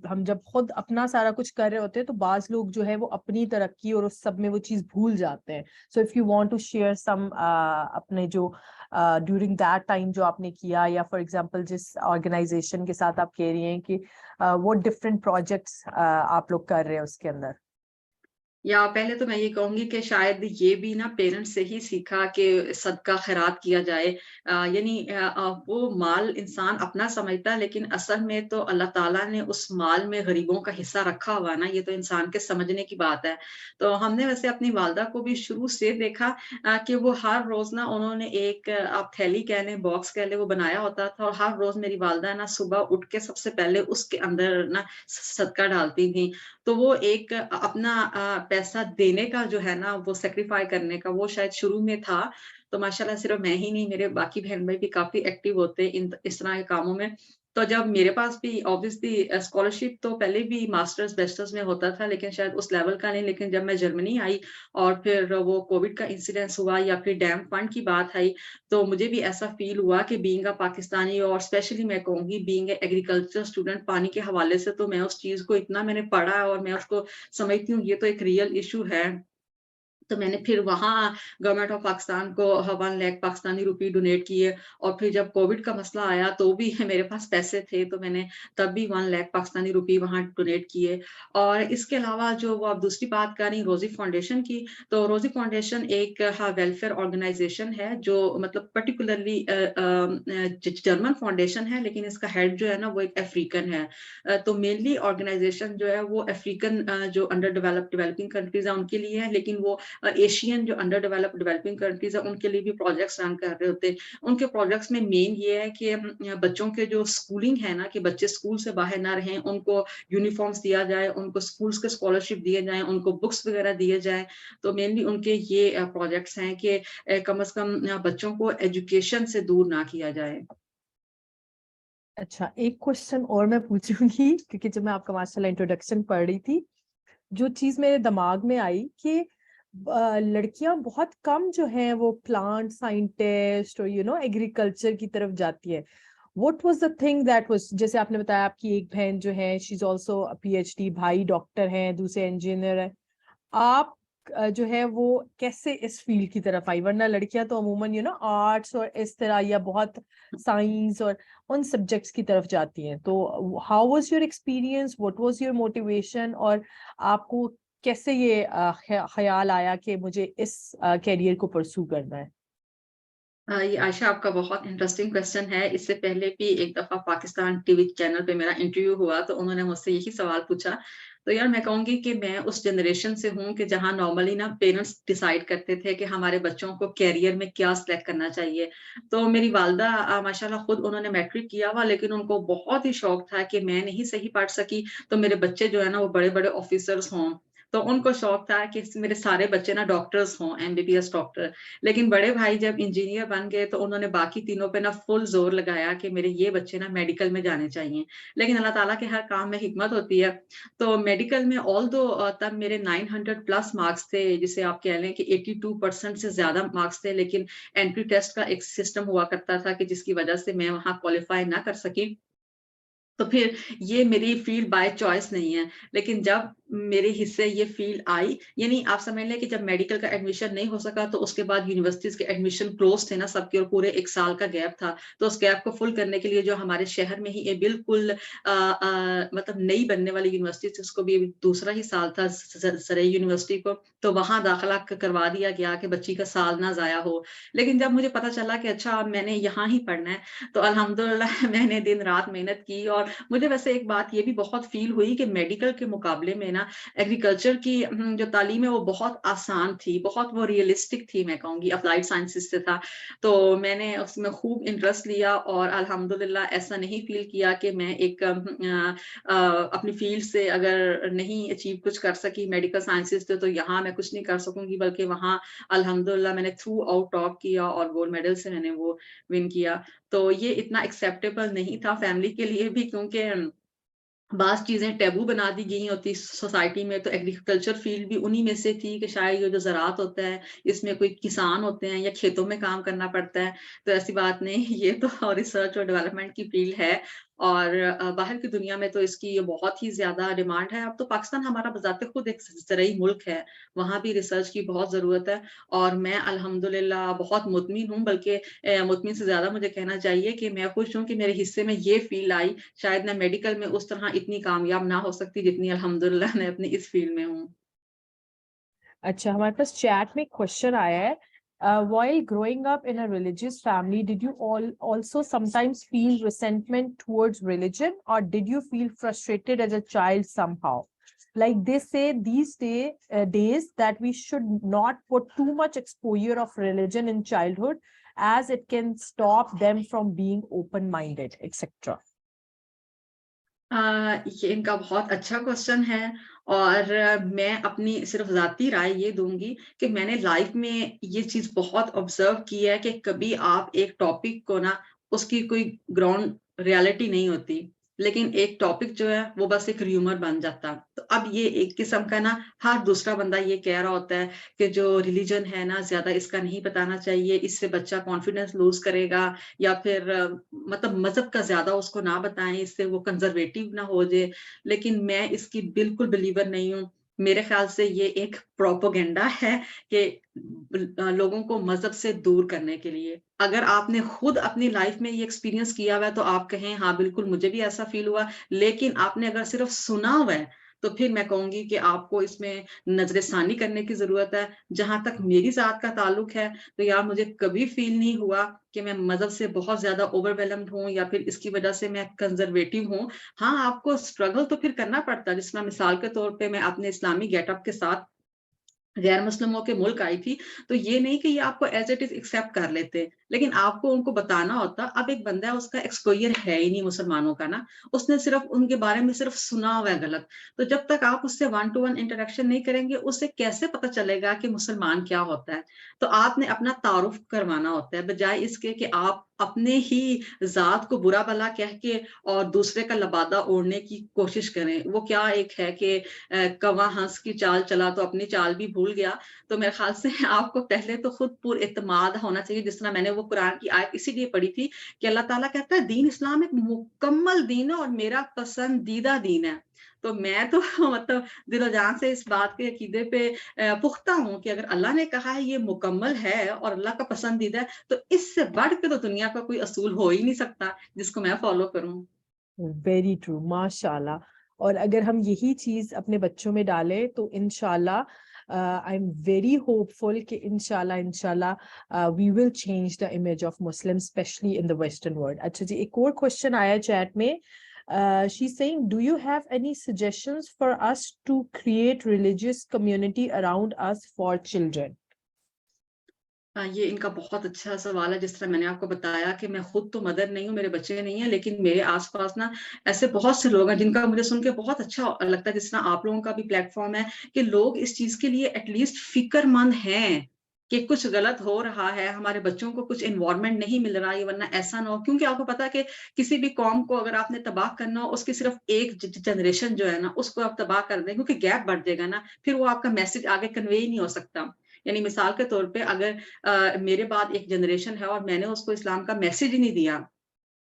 ہم جب خود اپنا سارا کچھ کر رہے ہوتے ہیں تو بعض لوگ جو ہے وہ اپنی ترقی اور اس سب میں وہ چیز بھول جاتے ہیں. So if you want to share some اپنے جو ڈیورنگ دیٹ ٹائم جو آپ نے کیا, یا فار ایگزامپل جس آرگنائزیشن کے ساتھ آپ کہہ رہی ہیں کہ وہ ڈفرینٹ پروجیکٹس آپ لوگ کر رہے ہیں اس کے اندر. یا پہلے تو میں یہ کہوں گی کہ شاید یہ بھی نا پیرنٹ سے ہی سیکھا کہ صدقہ خیرات کیا جائے. یعنی وہ مال انسان اپنا سمجھتا ہے, لیکن اصل میں تو اللہ تعالیٰ نے اس مال میں غریبوں کا حصہ رکھا ہوا نا, یہ تو انسان کے سمجھنے کی بات ہے. تو ہم نے ویسے اپنی والدہ کو بھی شروع سے دیکھا کہ وہ ہر روز نا انہوں نے ایک آپ تھیلی کہہ لیں, باکس کہہ لیں, وہ بنایا ہوتا تھا, اور ہر روز میری والدہ نا صبح اٹھ کے سب سے پہلے اس کے اندر نا صدقہ ڈالتی تھیں. تو وہ ایک اپنا پیسہ دینے کا جو ہے نا وہ سیکریفائی کرنے کا وہ شاید شروع میں تھا. تو ماشاءاللہ صرف میں ہی نہیں, میرے باقی بہن بھائی بھی کافی ایکٹیو ہوتے اس طرح کے کاموں میں. تو جب میرے پاس بھی obviously اسکالرشپ تو پہلے بھی ماسٹرز بیسٹرز میں ہوتا تھا, لیکن شاید اس لیول کا نہیں. لیکن جب میں جرمنی آئی اور پھر وہ کووڈ کا انسیڈنس ہوا یا پھر ڈیم فنڈ کی بات آئی, تو مجھے بھی ایسا فیل ہوا کہ بینگ اے پاکستانی, اور اسپیشلی میں کہوں گی بینگ اے ایگریکلچر اسٹوڈنٹ, پانی کے حوالے سے تو میں اس چیز کو اتنا میں نے پڑھا اور میں اس کو سمجھتی ہوں یہ تو ایک ریئل ایشو ہے. تو میں نے پھر وہاں گورنمنٹ آف پاکستان کو 1 لاکھ پاکستانی روپی ڈونیٹ کیے. اور پھر جب کووڈ کا مسئلہ آیا تو بھی میرے پاس پیسے تھے, تو میں نے تب بھی 1 لاکھ پاکستانی روپی وہاں ڈونیٹ کیے. اور اس کے علاوہ جو وہ آپ دوسری بات کر رہی روزی فاؤنڈیشن کی, تو روزی فاؤنڈیشن ایک ویلفیئر آرگنائزیشن ہے جو مطلب پرٹیکولرلی جرمن فاؤنڈیشن ہے, لیکن اس کا ہیڈ جو ہے نا وہ ایک افریقن ہے. تو مینلی آرگنائزیشن جو ہے وہ افریقن جو انڈر ڈیولپنگ کنٹریز ہیں ان کے لیے ہے, لیکن وہ ایشین جو انڈر ڈیولپنگ کنٹریز ہیں ان کے لیے بھی پروجیکٹس رن کر رہے ہوتے ہیں. ان کے پروجیکٹس میں مین یہ ہے کہ بچوں کے جو اسکولنگ ہے نا, کہ بچے اسکول سے باہر نہ رہیں, ان کو یونیفارمس دیا جائے, ان کو اسکولس کے اسکالرشپ دیے جائیں, ان کو بکس وغیرہ دیے جائیں. تو مینلی ان کے یہ پروجیکٹس ہیں کہ کم از کم بچوں کو ایجوکیشن سے دور نہ کیا جائے. اچھا, ایک کوشچن اور میں پوچھوں گی, کیونکہ جب میں آپ کا ماشاءاللہ انٹروڈکشن پڑھ رہی تھی, جو چیز میرے دماغ میں آئی کہ لڑکیاں بہت کم جو ہیں وہ پلانٹ سائنٹسٹ اور ایگریکلچر کی طرف جاتی ہے. What was the thing that was, جیسے آپ نے بتایا آپ کی ایک بہن جو ہے she is also a PhD, بھائی ڈاکٹر ہیں, دوسرے انجینئر ہیں, آپ جو ہے وہ کیسے اس فیلڈ کی طرف آئی؟ ورنہ لڑکیاں تو عموماً آرٹس اور اس طرح یا بہت سائنس اور ان سبجیکٹس کی طرف جاتی ہیں. تو how was your experience, what was your motivation, اور آپ کو کیسے یہ خیال آیا کہ مجھے اس کیریئر کو پرسو کرنا ہے؟ یہ عائشہ آپ کا بہت انٹرسٹنگ کوشچن ہے. اس سے پہلے بھی ایک دفعہ پاکستان ٹی وی چینل پہ میرا انٹرویو ہوا تو انہوں نے مجھ سے یہی سوال پوچھا. تو یار میں کہوں گی کہ میں اس جنریشن سے ہوں کہ جہاں نارملی نا پیرنٹس ڈیسائیڈ کرتے تھے کہ ہمارے بچوں کو کیریئر میں کیا سلیکٹ کرنا چاہیے. تو میری والدہ ماشاء اللہ خود انہوں نے میٹرک کیا ہوا لیکن ان کو بہت ہی شوق تھا کہ میں نہیں صحیح پڑھ سکی تو میرے بچے جو ہے نا وہ بڑے بڑے آفیسرس ہوں. تو ان کو شوق تھا کہ میرے سارے بچے نا ڈاکٹرز ہوں, MBBS ڈاکٹر. لیکن بڑے بھائی جب انجینئر بن گئے تو انہوں نے باقی تینوں پہ نا فل زور لگایا کہ میرے یہ بچے نا میڈیکل میں جانے چاہیے. لیکن اللہ تعالیٰ کے ہر کام میں حکمت ہوتی ہے. تو میڈیکل میں آل دو تب میرے 900+ مارکس تھے, جسے آپ کہہ لیں کہ 82% سے زیادہ مارکس تھے, لیکن انٹری ٹیسٹ کا ایک سسٹم ہوا کرتا تھا کہ جس کی وجہ سے میں وہاں کوالیفائی نہ کر سکی. تو پھر یہ میری فیلڈ بائی چوائس نہیں ہے. لیکن جب میرے حصے یہ فیلڈ آئی, یعنی آپ سمجھ لیں کہ جب میڈیکل کا ایڈمیشن نہیں ہو سکا تو اس کے بعد یونیورسٹیز کے ایڈمیشن کلوز تھے نا سب کے, اور پورے 1 سال کا گیپ تھا. تو اس گیپ کو فل کرنے کے لیے جو ہمارے شہر میں ہی بالکل مطلب نئی بننے والی یونیورسٹی تھی, اس کو بھی دوسرا ہی سال تھا سرئی یونیورسٹی کو, تو وہاں داخلہ کروا دیا گیا کہ بچی کا سال نہ ضائع ہو. لیکن جب مجھے پتا چلا کہ اچھا میں نے یہاں ہی پڑھنا ہے تو الحمدللہ میں نے دن رات محنت کی. اور مجھے ویسے ایک بات یہ بھی بہت فیل ہوئی کہ میڈیکل کے مقابلے میں نا ایگریکلچر کی جو تعلیم ہے وہ بہت آسان تھی, بہت وہ ریئلسٹک تھی. میں کہوں گی اپلائیڈ سائنسز سے تھا, تو میں نے اس میں خوب انٹرسٹ لیا اور الحمدللہ ایسا نہیں فیل کیا کہ میں ایک اپنی فیلڈ سے اگر نہیں اچیو کچھ کر سکی میڈیکل سائنسز سے تو یہاں میں کچھ نہیں کر سکوں گی, بلکہ وہاں الحمدللہ میں نے تھرو آؤٹ ٹاپ کیا اور گولڈ میڈل سے میں نے وہ ون کیا. تو یہ اتنا ایکسیپٹیبل نہیں تھا فیملی کے لیے بھی, کیونکہ بعض چیزیں ٹیبو بنا دی گئی ہوتی سوسائٹی میں. تو ایگریکلچر فیلڈ بھی انہی میں سے تھی کہ شاید یہ جو زراعت ہوتا ہے اس میں کوئی کسان ہوتے ہیں یا کھیتوں میں کام کرنا پڑتا ہے. تو ایسی بات نہیں, یہ تو ریسرچ اور ڈیولپمنٹ کی فیلڈ ہے, اور باہر کی دنیا میں تو اس کی بہت ہی زیادہ ڈیمانڈ ہے. اب تو پاکستان ہمارا بذات خود ایک زرعی ملک ہے, وہاں بھی ریسرچ کی بہت ضرورت ہے. اور میں الحمدللہ بہت مطمئن ہوں, بلکہ مطمئن سے زیادہ مجھے کہنا چاہیے کہ میں خوش ہوں کہ میرے حصے میں یہ فیلڈ آئی. شاید میں میڈیکل میں اس طرح اتنی کامیاب نہ ہو سکتی جتنی الحمدللہ میں اپنی اس فیلڈ میں ہوں. اچھا, ہمارے پاس چیٹ میں کوشچن آیا ہے, while growing up in a religious family, did you also sometimes feel resentment towards religion, or did you feel frustrated as a child somehow? Like they say these days that we should not put too much exposure of religion in childhood as it can stop them from being open-minded, etc. یہ ان کا بہت اچھا کوشچن ہے, اور میں اپنی صرف ذاتی رائے یہ دوں گی کہ میں نے لائف میں یہ چیز بہت آبزرو کی ہے کہ کبھی آپ ایک ٹاپک کو نا اس کی کوئی گراؤنڈ ریالٹی نہیں ہوتی, لیکن ایک ٹاپک جو ہے وہ بس ایک ریومر بن جاتا. تو اب یہ ایک قسم کا نا ہر دوسرا بندہ یہ کہہ رہا ہوتا ہے کہ جو ریلیجن ہے نا زیادہ اس کا نہیں بتانا چاہیے, اس سے بچہ کانفیڈنس لوز کرے گا, یا پھر مطلب مذہب کا زیادہ اس کو نہ بتائیں, اس سے وہ کنزرویٹو نہ ہو جائے. لیکن میں اس کی بالکل بلیور نہیں ہوں. میرے خیال سے یہ ایک پروپیگنڈا ہے کہ لوگوں کو مذہب سے دور کرنے کے لیے. اگر آپ نے خود اپنی لائف میں یہ ایکسپیرینس کیا ہوا ہے تو آپ کہیں ہاں بالکل مجھے بھی ایسا فیل ہوا, لیکن آپ نے اگر صرف سنا ہوا ہے تو پھر میں کہوں گی کہ آپ کو اس میں نظر ثانی کرنے کی ضرورت ہے. جہاں تک میری ذات کا تعلق ہے تو یار مجھے کبھی فیل نہیں ہوا کہ میں مذہب سے بہت زیادہ اوور ویلمڈ ہوں یا پھر اس کی وجہ سے میں کنزرویٹو ہوں. ہاں آپ کو اسٹرگل تو پھر کرنا پڑتا ہے, جس میں مثال کے طور پہ میں اپنے اسلامی گیٹ اپ کے ساتھ غیر مسلموں کے ملک آئی تھی, تو یہ نہیں کہ یہ آپ کو ایز اٹ از ایکسیپٹ کر لیتے, لیکن آپ کو ان کو بتانا ہوتا. اب ایک بندہ ہے اس کا ایکسپوئر ہے ہی نہیں مسلمانوں کا نا, اس نے صرف ان کے بارے میں صرف سنا ہوا ہے غلط. تو جب تک آپ اس سے 1-to-1 انٹریکشن نہیں کریں گے اسے کیسے پتا چلے گا کہ مسلمان کیا ہوتا ہے. تو آپ نے اپنا تعارف کروانا ہوتا ہے, بجائے اس کے کہ آپ اپنے ہی ذات کو برا بھلا کہہ کے اور دوسرے کا لبادہ اوڑھنے کی کوشش کریں. وہ کیا ایک ہے کہ کواں ہنس کی چال چلا تو اپنی چال بھی بھول گیا. تو میرے خیال سے آپ کو پہلے تو خود پر اعتماد ہونا چاہیے, جس طرح میں نے وہ قرآن کی آیت اسی لیے پڑھی تھی کہ اللہ تعالیٰ کہتا ہے دین اسلام ایک مکمل دین ہے اور میرا پسندیدہ دین ہے. تو میں تو مطلب دل و جان سے اس بات کے عقیدے پہ پختہ ہوں کہ اگر اللہ نے کہا ہے یہ مکمل ہے اور اللہ کا پسندیدہ ہے تو اس سے بڑھ کے تو دنیا کا کوئی اصول ہو ہی نہیں سکتا جس کو میں فالو کروں. Very true, mashallah. اور اگر ہم یہی چیز اپنے بچوں میں ڈالیں تو انشاءاللہ I'm very hopeful کہ انشاءاللہ we will change the image of Muslims, especially in the Western world. اچھا جی، ایک اور question آیا چیٹ میں. She's saying, do you have any suggestions for us to create religious community around us for children? یہ ان کا بہت اچھا سوال ہے. جس طرح میں نے آپ کو بتایا کہ میں خود تو مدر نہیں ہوں, میرے بچے نہیں ہیں, لیکن میرے آس پاس نا ایسے بہت سے لوگ ہیں جن کا مجھے سن کے بہت اچھا لگتا ہے. جس طرح آپ لوگوں کا بھی پلیٹ فارم ہے کہ لوگ اس چیز کے لیے ایٹ لیسٹ فکر مند ہیں کہ کچھ غلط ہو رہا ہے, ہمارے بچوں کو کچھ انوائرمنٹ نہیں مل رہا ہے, ورنہ ایسا نہ ہو. کیونکہ آپ کو پتا کہ کسی بھی قوم کو اگر آپ نے تباہ کرنا ہو, اس کی صرف ایک جنریشن جو ہے نا اس کو آپ تباہ کر دیں, کیونکہ گیپ بڑھ جائے گا نا, پھر وہ آپ کا میسج آگے کنوے ہی نہیں ہو سکتا. یعنی مثال کے طور پہ اگر میرے بعد ایک جنریشن ہے اور میں نے اس کو اسلام کا میسج ہی نہیں دیا,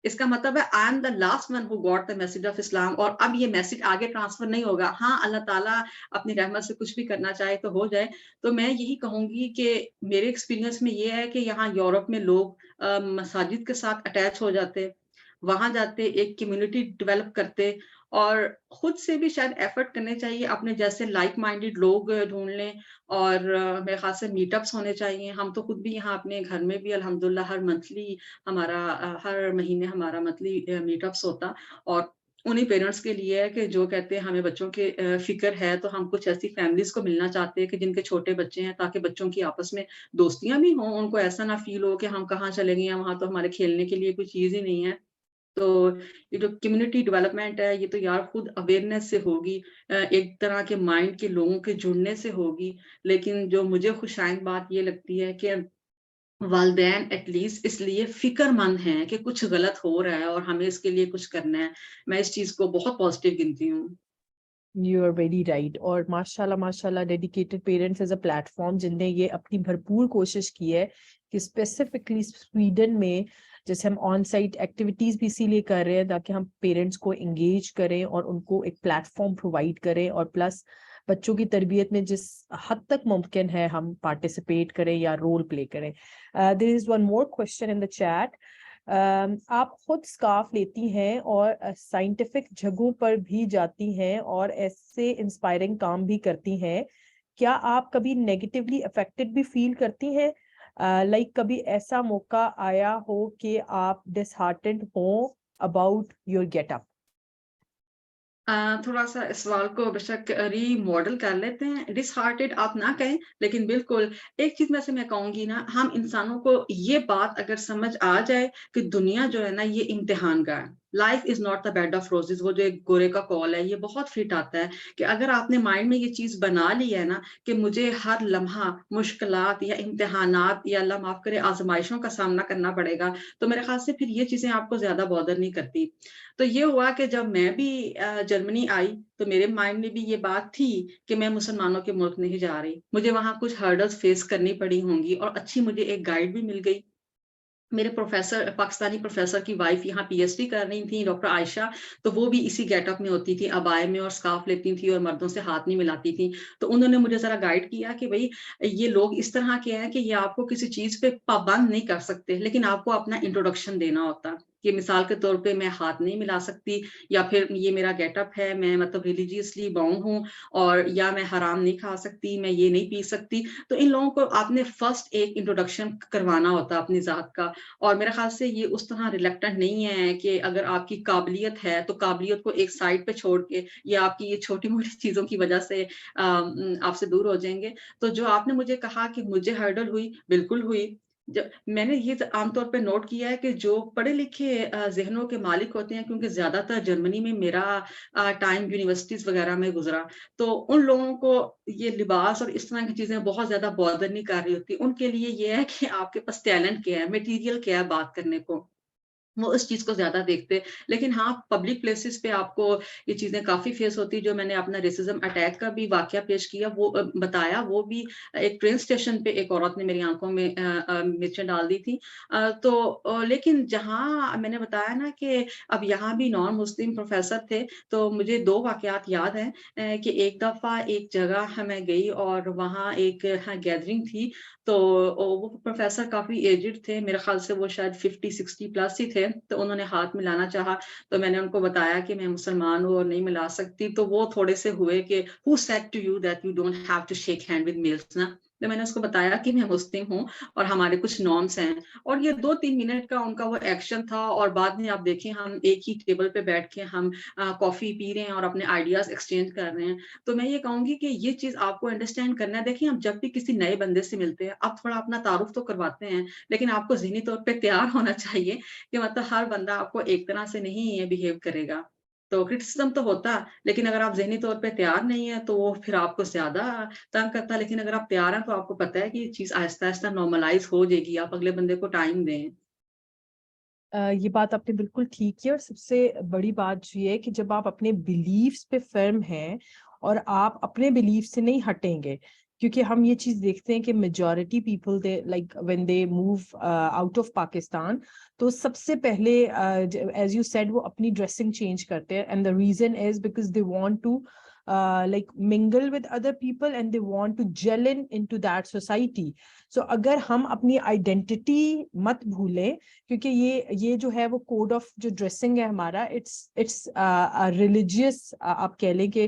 اس کا مطلب ہے I am the last one who got the message of Islam, اور اب یہ میسج آگے ٹرانسفر نہیں ہوگا. ہاں, اللہ تعالیٰ اپنی رحمت سے کچھ بھی کرنا چاہے تو ہو جائے. تو میں یہی کہوں گی کہ میرے ایکسپیرینس میں یہ ہے کہ یہاں یورپ میں لوگ مساجد کے ساتھ اٹیچ ہو جاتے, وہاں جاتے, ایک کمیونٹی ڈیولپ کرتے, اور خود سے بھی شاید ایفرٹ کرنے چاہیے, اپنے جیسے لائک مائنڈیڈ لوگ ڈھونڈ لیں, اور میرے خیال سے میٹ اپس ہونے چاہیے. ہم تو خود بھی یہاں اپنے گھر میں بھی الحمدللہ ہر مہینے ہمارا منتھلی میٹ اپس ہوتا, اور انہیں پیرنٹس کے لیے ہے کہ جو کہتے ہیں ہمیں بچوں کے فکر ہے, تو ہم کچھ ایسی فیملیز کو ملنا چاہتے ہیں کہ جن کے چھوٹے بچے ہیں, تاکہ بچوں کی آپس میں دوستیاں بھی ہوں, ان کو ایسا نہ فیل ہو کہ ہم کہاں چلے گئے ہیں, وہاں تو ہمارے کھیلنے کے لیے کوئی چیز ہی نہیں ہے. تو یہ جو کمیونٹی ڈیولپمنٹ ہے یہ تو یار خود اویئرنیس سے ہوگی, ایک طرح کے مائنڈ کے لوگوں کے جڑنے سے ہوگی. لیکن جو مجھے خوشائند بات یہ لگتی ہے کہ والدین ایٹ لیسٹ اس لیے فکر مند ہیں کہ کچھ غلط ہو رہا ہے اور ہمیں اس کے لیے کچھ کرنا ہے. میں اس چیز کو بہت پازیٹیو گنتی ہوں. You are very right. اور ماشاءاللہ dedicated parents as a plate form جن نے یہ اپنی بھرپور کوشش کی ہے کہ اسپیسیفکلی سویڈن میں جیسے ہم آن سائٹ ایکٹیویٹیز بھی اسی لیے کر رہے ہیں تاکہ ہم پیرنٹس کو انگیج کریں اور ان کو ایک پلیٹ فارم پرووائڈ کریں, اور پلس بچوں کی تربیت میں جس حد تک ممکن ہے ہم پارٹیسپیٹ کریں یا رول پلے کریں. There is one more question in the chat. آپ خود سکارف لیتی ہیں اور سائنٹیفک جگہوں پر بھی جاتی ہیں اور ایسے انسپائرنگ کام بھی کرتی ہیں, کیا آپ کبھی نیگیٹیولی افیکٹڈ بھی فیل کرتی ہیں؟ لائک کبھی ایسا موقع آیا ہو کہ آپ ڈس ہارٹنڈ ہوں اباؤٹ یور گیٹ اپ؟ تھوڑا سا اس سوال کو بے شک ری ماڈل کر لیتے ہیں. ڈس ہارٹیڈ آپ نہ کہیں, لیکن بالکل ایک چیز میں سے میں کہوں گی نا, ہم انسانوں کو یہ بات اگر سمجھ آ جائے کہ دنیا جو ہے نا یہ امتحان کا ہے, life is not the bed of roses, وہ جو ایک گورے کا کال ہے یہ بہت فٹ آتا ہے کہ اگر آپ نے مائنڈ میں یہ چیز بنا لی ہے نا کہ مجھے ہر لمحہ مشکلات یا امتحانات یا اللہ معاف کرے آزمائشوں کا سامنا کرنا پڑے گا, تو میرے خیال سے پھر یہ چیزیں آپ کو زیادہ بادر نہیں کرتی. تو یہ ہوا کہ جب میں بھی جرمنی آئی تو میرے مائنڈ میں بھی یہ بات تھی کہ میں مسلمانوں کے ملک نہیں جا رہی, مجھے وہاں کچھ ہرڈلز فیس کرنی پڑی ہوں گی, اور اچھی مجھے ایک گائیڈ بھی مل گئی. میرے پروفیسر, پاکستانی پروفیسر کی وائف یہاں پی ایچ ڈی کر رہی تھیں, ڈاکٹر عائشہ, تو وہ بھی اسی گیٹ اپ میں ہوتی تھی, ابائے میں, اور سکارف لیتی تھی اور مردوں سے ہاتھ نہیں ملاتی تھیں. تو انہوں نے مجھے ذرا گائیڈ کیا کہ بھائی یہ لوگ اس طرح کے ہیں کہ یہ آپ کو کسی چیز پہ پابند نہیں کر سکتے, لیکن آپ کو اپنا انٹروڈکشن دینا ہوتا کہ مثال کے طور پہ میں ہاتھ نہیں ملا سکتی, یا پھر یہ میرا گیٹ اپ ہے, میں مطلب ریلیجیسلی باؤنڈ ہوں, اور یا میں حرام نہیں کھا سکتی, میں یہ نہیں پی سکتی. تو ان لوگوں کو آپ نے فرسٹ ایک انٹروڈکشن کروانا ہوتا اپنی ذات کا. اور میرے خیال سے یہ اس طرح ریلیکٹنٹ نہیں ہے کہ اگر آپ کی قابلیت ہے تو قابلیت کو ایک سائڈ پہ چھوڑ کے یا آپ کی یہ چھوٹی موٹی چیزوں کی وجہ سے آپ سے دور ہو جائیں گے. تو جو آپ نے مجھے کہا کہ مجھے ہرڈل ہوئی, بالکل ہوئی. میں نے یہ عام طور پہ نوٹ کیا ہے کہ جو پڑھے لکھے ذہنوں کے مالک ہوتے ہیں, کیونکہ زیادہ تر جرمنی میں میرا ٹائم یونیورسٹیز وغیرہ میں گزرا, تو ان لوگوں کو یہ لباس اور اس طرح کی چیزیں بہت زیادہ بادر نہیں کر رہی ہوتی. ان کے لیے یہ ہے کہ آپ کے پاس ٹیلنٹ کیا ہے, مٹیریل کیا ہے بات کرنے کو, وہ اس چیز کو زیادہ دیکھتے. لیکن ہاں پبلک پلیسز پہ آپ کو یہ چیزیں کافی فیس ہوتی. جو میں نے اپنا ریسزم اٹیک کا بھی واقعہ پیش کیا, وہ بتایا, وہ بھی ایک ٹرین اسٹیشن پہ ایک عورت نے میری آنکھوں میں مرچیں ڈال دی تھی. تو لیکن جہاں میں نے بتایا نا کہ اب یہاں بھی نان مسلم پروفیسر تھے, تو مجھے 2 واقعات یاد ہیں کہ ایک دفعہ ایک جگہ میں گئی اور وہاں ایک گیدرنگ تھی, تو وہ پروفیسر کافی ایجڈ تھے، میرے خیال سے وہ شاید 50-60 پلس ہی تھے، تو انہوں نے ہاتھ ملانا چاہا، تو میں نے ان کو بتایا کہ میں مسلمان ہوں اور نہیں ملا سکتی، تو وہ تھوڑے سے ہوئے کہ who said to you that you don't have to shake hand with males نا. تو میں نے اس کو بتایا کہ میں مسلم ہوں اور ہمارے کچھ نارمس ہیں، اور یہ 2-3 منٹ کا ان کا وہ ایکشن تھا، اور بعد میں آپ دیکھیں ہم ایک ہی ٹیبل پہ بیٹھ کے ہم کافی پی رہے ہیں اور اپنے آئیڈیاز ایکسچینج کر رہے ہیں. تو میں یہ کہوں گی کہ یہ چیز آپ کو انڈرسٹینڈ کرنا ہے. دیکھیں ہم جب بھی کسی نئے بندے سے ملتے ہیں، آپ تھوڑا اپنا تعارف تو کرواتے ہیں، لیکن آپ کو ذہنی طور پہ تیار ہونا چاہیے کہ مطلب ہر بندہ آپ کو ایک طرح سے نہیں یہ بہیو کرے گا. تو کرٹیسزم تو ہوتا، لیکن اگر آپ ذہنی طور پہ تیار نہیں ہیں تو وہ پھر آپ کو زیادہ تنگ کرتا ہے. لیکن اگر آپ تیار ہیں تو آپ کو پتہ ہے کہ یہ چیز آہستہ آہستہ نارملائز ہو جائے گی، آپ اگلے بندے کو ٹائم دیں. یہ بات آپ نے بالکل ٹھیک کی، اور سب سے بڑی بات یہ ہے کہ جب آپ اپنے بلیفس پہ فرم ہیں اور آپ اپنے بلیف سے نہیں ہٹیں گے، کیونکہ ہم یہ چیز دیکھتے ہیں کہ majority people they like when they move out of Pakistan, تو سب سے پہلے ایز یو سیڈ وہ اپنی ڈریسنگ چینج کرتے ہیں، and the reason is because they want to like mingle with other people and they want to gel into that society. So اگر ہم اپنی آئیڈینٹی مت بھولیں، کیونکہ یہ جو ہے وہ کوڈ آف جو ڈریسنگ ہے ہمارا، اٹس ریلیجیس آپ کہہ لیں کہ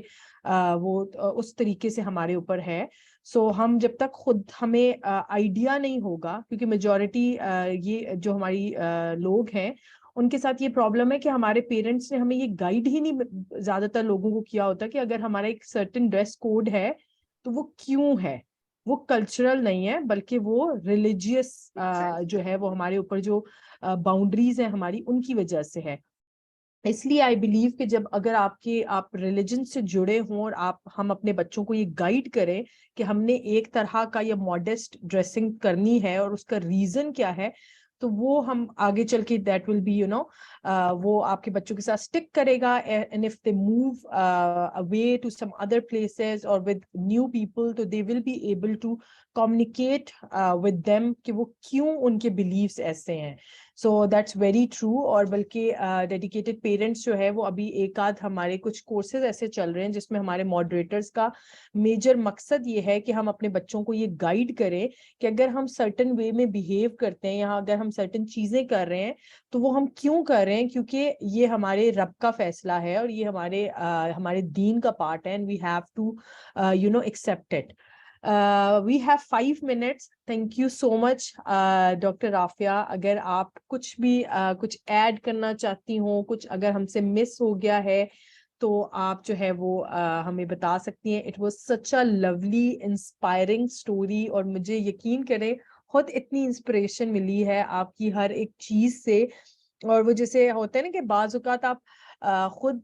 وہ اس طریقے سے ہمارے اوپر ہے. سو ہم جب تک خود ہمیں آئیڈیا نہیں ہوگا، کیونکہ میجورٹی یہ جو ہماری لوگ ہیں ان کے ساتھ یہ پرابلم ہے کہ ہمارے پیرنٹس نے ہمیں یہ گائیڈ ہی نہیں زیادہ تر لوگوں کو کیا ہوتا کہ اگر ہمارا ایک سرٹن ڈریس کوڈ ہے تو وہ کیوں ہے، وہ کلچرل نہیں ہے بلکہ وہ ریلیجیس جو ہے وہ ہمارے اوپر جو باؤنڈریز ہیں ہماری ان کی وجہ سے ہے. اس لیے آئی بلیو کہ جب اگر آپ ریلیجن سے جڑے ہوں اور ہم اپنے بچوں کو یہ گائیڈ کریں کہ ہم نے ایک طرح کا یہ ماڈسٹ ڈریسنگ کرنی ہے اور اس کا ریزن کیا ہے، تو وہ ہم آگے چل کے دیٹ ول بی وہ آپ کے بچوں کے ساتھ اسٹک کرے گا. And if they move away to some other places or with new people, تو they will be able to communicate with them کہ وہ کیوں ان کے beliefs ایسے ہیں. So that's very true. اور بلکہ dedicated parents جو ہے وہ ابھی ایک آدھ ہمارے کچھ کورسز ایسے چل رہے ہیں جس میں ہمارے ماڈریٹرز کا میجر مقصد یہ ہے کہ ہم اپنے بچوں کو یہ گائیڈ کریں کہ اگر ہم سرٹن وے میں بیہیو کرتے ہیں یا اگر ہم سرٹن چیزیں کر رہے ہیں تو وہ ہم کیوں کر رہے ہیں، کیونکہ یہ ہمارے رب کا فیصلہ ہے اور یہ ہمارے دین کا پارٹ ہے، and we have to accept it. We have 5 minutes. Thank you so much, Dr. Rafia. اگر آپ کچھ بھی کچھ ایڈ کرنا چاہتی ہوں، کچھ اگر ہم سے مس ہو گیا ہے تو آپ جو ہے وہ ہمیں بتا سکتی ہیں. It was such a lovely, inspiring story، اور مجھے یقین کریں خود اتنی انسپریشن ملی ہے آپ کی ہر ایک چیز سے. اور وہ جیسے ہوتا ہے نا کہ بعض اوقات آپ خود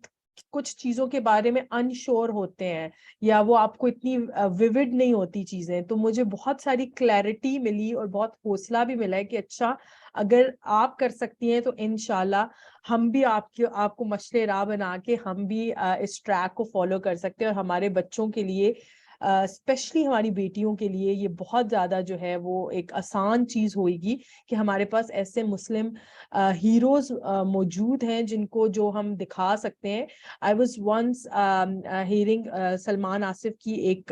کچھ چیزوں کے بارے میں انشور ہوتے ہیں یا وہ آپ کو اتنی ویوڈ نہیں ہوتی چیزیں، تو مجھے بہت ساری کلیئرٹی ملی اور بہت حوصلہ بھی ملا ہے کہ اچھا اگر آپ کر سکتی ہیں تو انشاءاللہ ہم بھی آپ کو مشعل راہ بنا کے ہم بھی اس ٹریک کو فالو کر سکتے ہیں. اور ہمارے بچوں کے لیے اسپیشلی ہماری بیٹیوں کے لیے یہ بہت زیادہ جو ہے وہ ایک آسان چیز ہوئے گی کہ ہمارے پاس ایسے مسلم ہیروز موجود ہیں جن کو جو ہم دکھا سکتے ہیں. I was once hearing Salman Asif کی ایک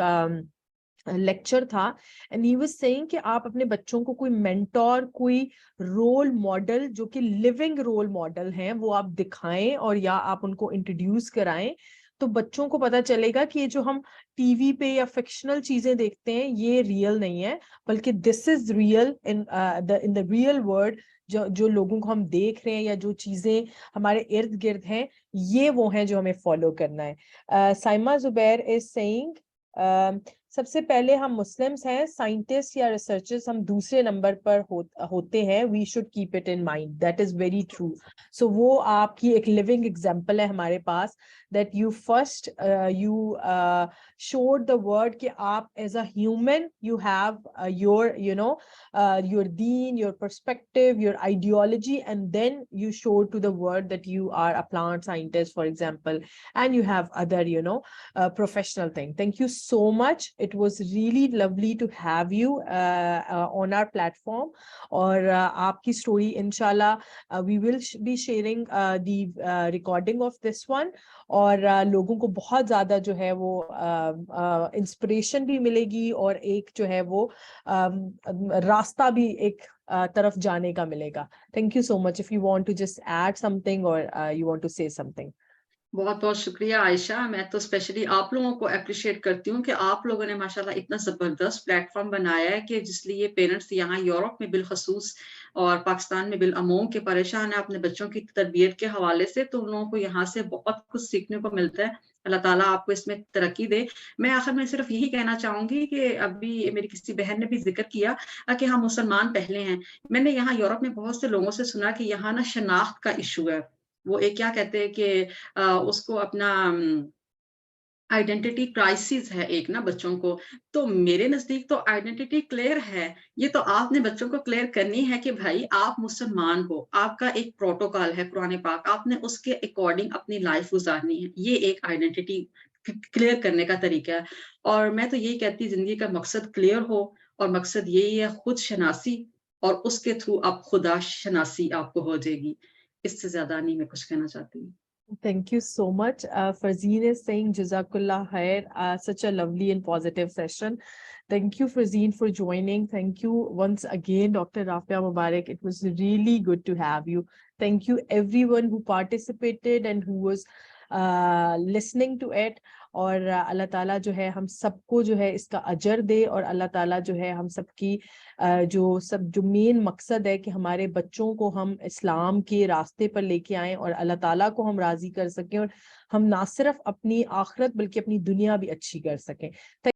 لیکچر تھا، and he was saying کہ آپ اپنے بچوں کو کوئی مینٹور، کوئی رول ماڈل جو کہ لیونگ رول ماڈل ہیں وہ آپ دکھائیں اور یا آپ ان کو انٹروڈیوس کرائیں، تو بچوں کو پتا چلے گا کہ یہ جو ہم ٹی وی پہ یا فکشنل چیزیں دیکھتے ہیں یہ ریئل نہیں ہے، بلکہ this is real in the real world. جو لوگوں کو ہم دیکھ رہے ہیں یا جو چیزیں ہمارے ارد گرد ہیں یہ وہ ہیں جو ہمیں فالو کرنا ہے. سائمہ زبیر از سیئنگ سب سے پہلے ہم مسلمس ہیں، سائنٹسٹ یا ریسرچرز ہم دوسرے نمبر پر ہوتے ہیں. We should keep it in mind, that is very true. So وہ آپ کی ایک لیونگ ایگزامپل ہے ہمارے پاس، that you first you showed the world کہ آپ as a human you have your your deen, your perspective, your ideology, and then you showed to the world that you are a plant scientist, for example, and you have other professional thing. Thank you so much. it was really lovely to have you on our platform. اور آپ کی story inshallah we will be sharing the recording of this one. اور لوگوں کو بہت زیادہ جو ہے وہ انسپریشن بھی ملے گی اور ایک جو ہے وہ راستہ بھی ایک طرف جانے کا ملے گا. Thank you so much. If you want to just add something or you want to say something. بہت بہت شکریہ عائشہ. میں تو اسپیشلی آپ لوگوں کو اپریشیٹ کرتی ہوں کہ آپ لوگوں نے ماشاءاللہ اتنا زبردست پلیٹ فارم بنایا ہے کہ جس لیے پیرنٹس یہاں یورپ میں بالخصوص اور پاکستان میں بالعموم کے پریشان ہیں اپنے بچوں کی تربیت کے حوالے سے, تو ان لوگوں کو یہاں سے بہت کچھ سیکھنے کو ملتا ہے. اللہ تعالیٰ آپ کو اس میں ترقی دے. میں آخر میں صرف یہی کہنا چاہوں گی کہ ابھی میری کسی بہن نے بھی ذکر کیا کہ ہم مسلمان پہلے ہیں. میں نے یہاں یورپ میں بہت سے لوگوں سے سنا کہ یہاں نا شناخت کا ایشو ہے. وہ ایک کیا کہتے ہیں کہ اس کو اپنا آئیڈینٹی کرائسس ہے ایک نا بچوں کو. تو میرے نزدیک تو آئیڈینٹی کلیئر ہے. یہ تو آپ نے بچوں کو کلیئر کرنی ہے کہ بھائی آپ مسلمان ہو, آپ کا ایک پروٹوکال ہے قرآن پاک, آپ نے اس کے اکارڈنگ اپنی لائف گزارنی ہے. یہ ایک آئیڈینٹی کلیئر کرنے کا طریقہ ہے. اور میں تو یہی کہتی زندگی کا مقصد کلیئر ہو, اور مقصد یہی ہے خود شناسی, اور اس کے تھرو آپ خدا شناسی آپ کو ہو جائے گی. اس سے زیادہ نہیں میں کچھ کہنا چاہتی ہوں. Thank you so much. Farzeen is saying Jazakallah khair. Such a lovely and positive session. Thank you, Farzeen, for joining. Thank you once again, Dr. Rafia Mubarak. It was really good to have you. Thank you everyone who participated and who was listening to it. اور اللہ تعالیٰ جو ہے ہم سب کو جو ہے اس کا اجر دے, اور اللہ تعالیٰ جو ہے ہم سب کی جو مین مقصد ہے کہ ہمارے بچوں کو ہم اسلام کے راستے پر لے کے آئیں اور اللہ تعالیٰ کو ہم راضی کر سکیں, اور ہم نہ صرف اپنی آخرت بلکہ اپنی دنیا بھی اچھی کر سکیں.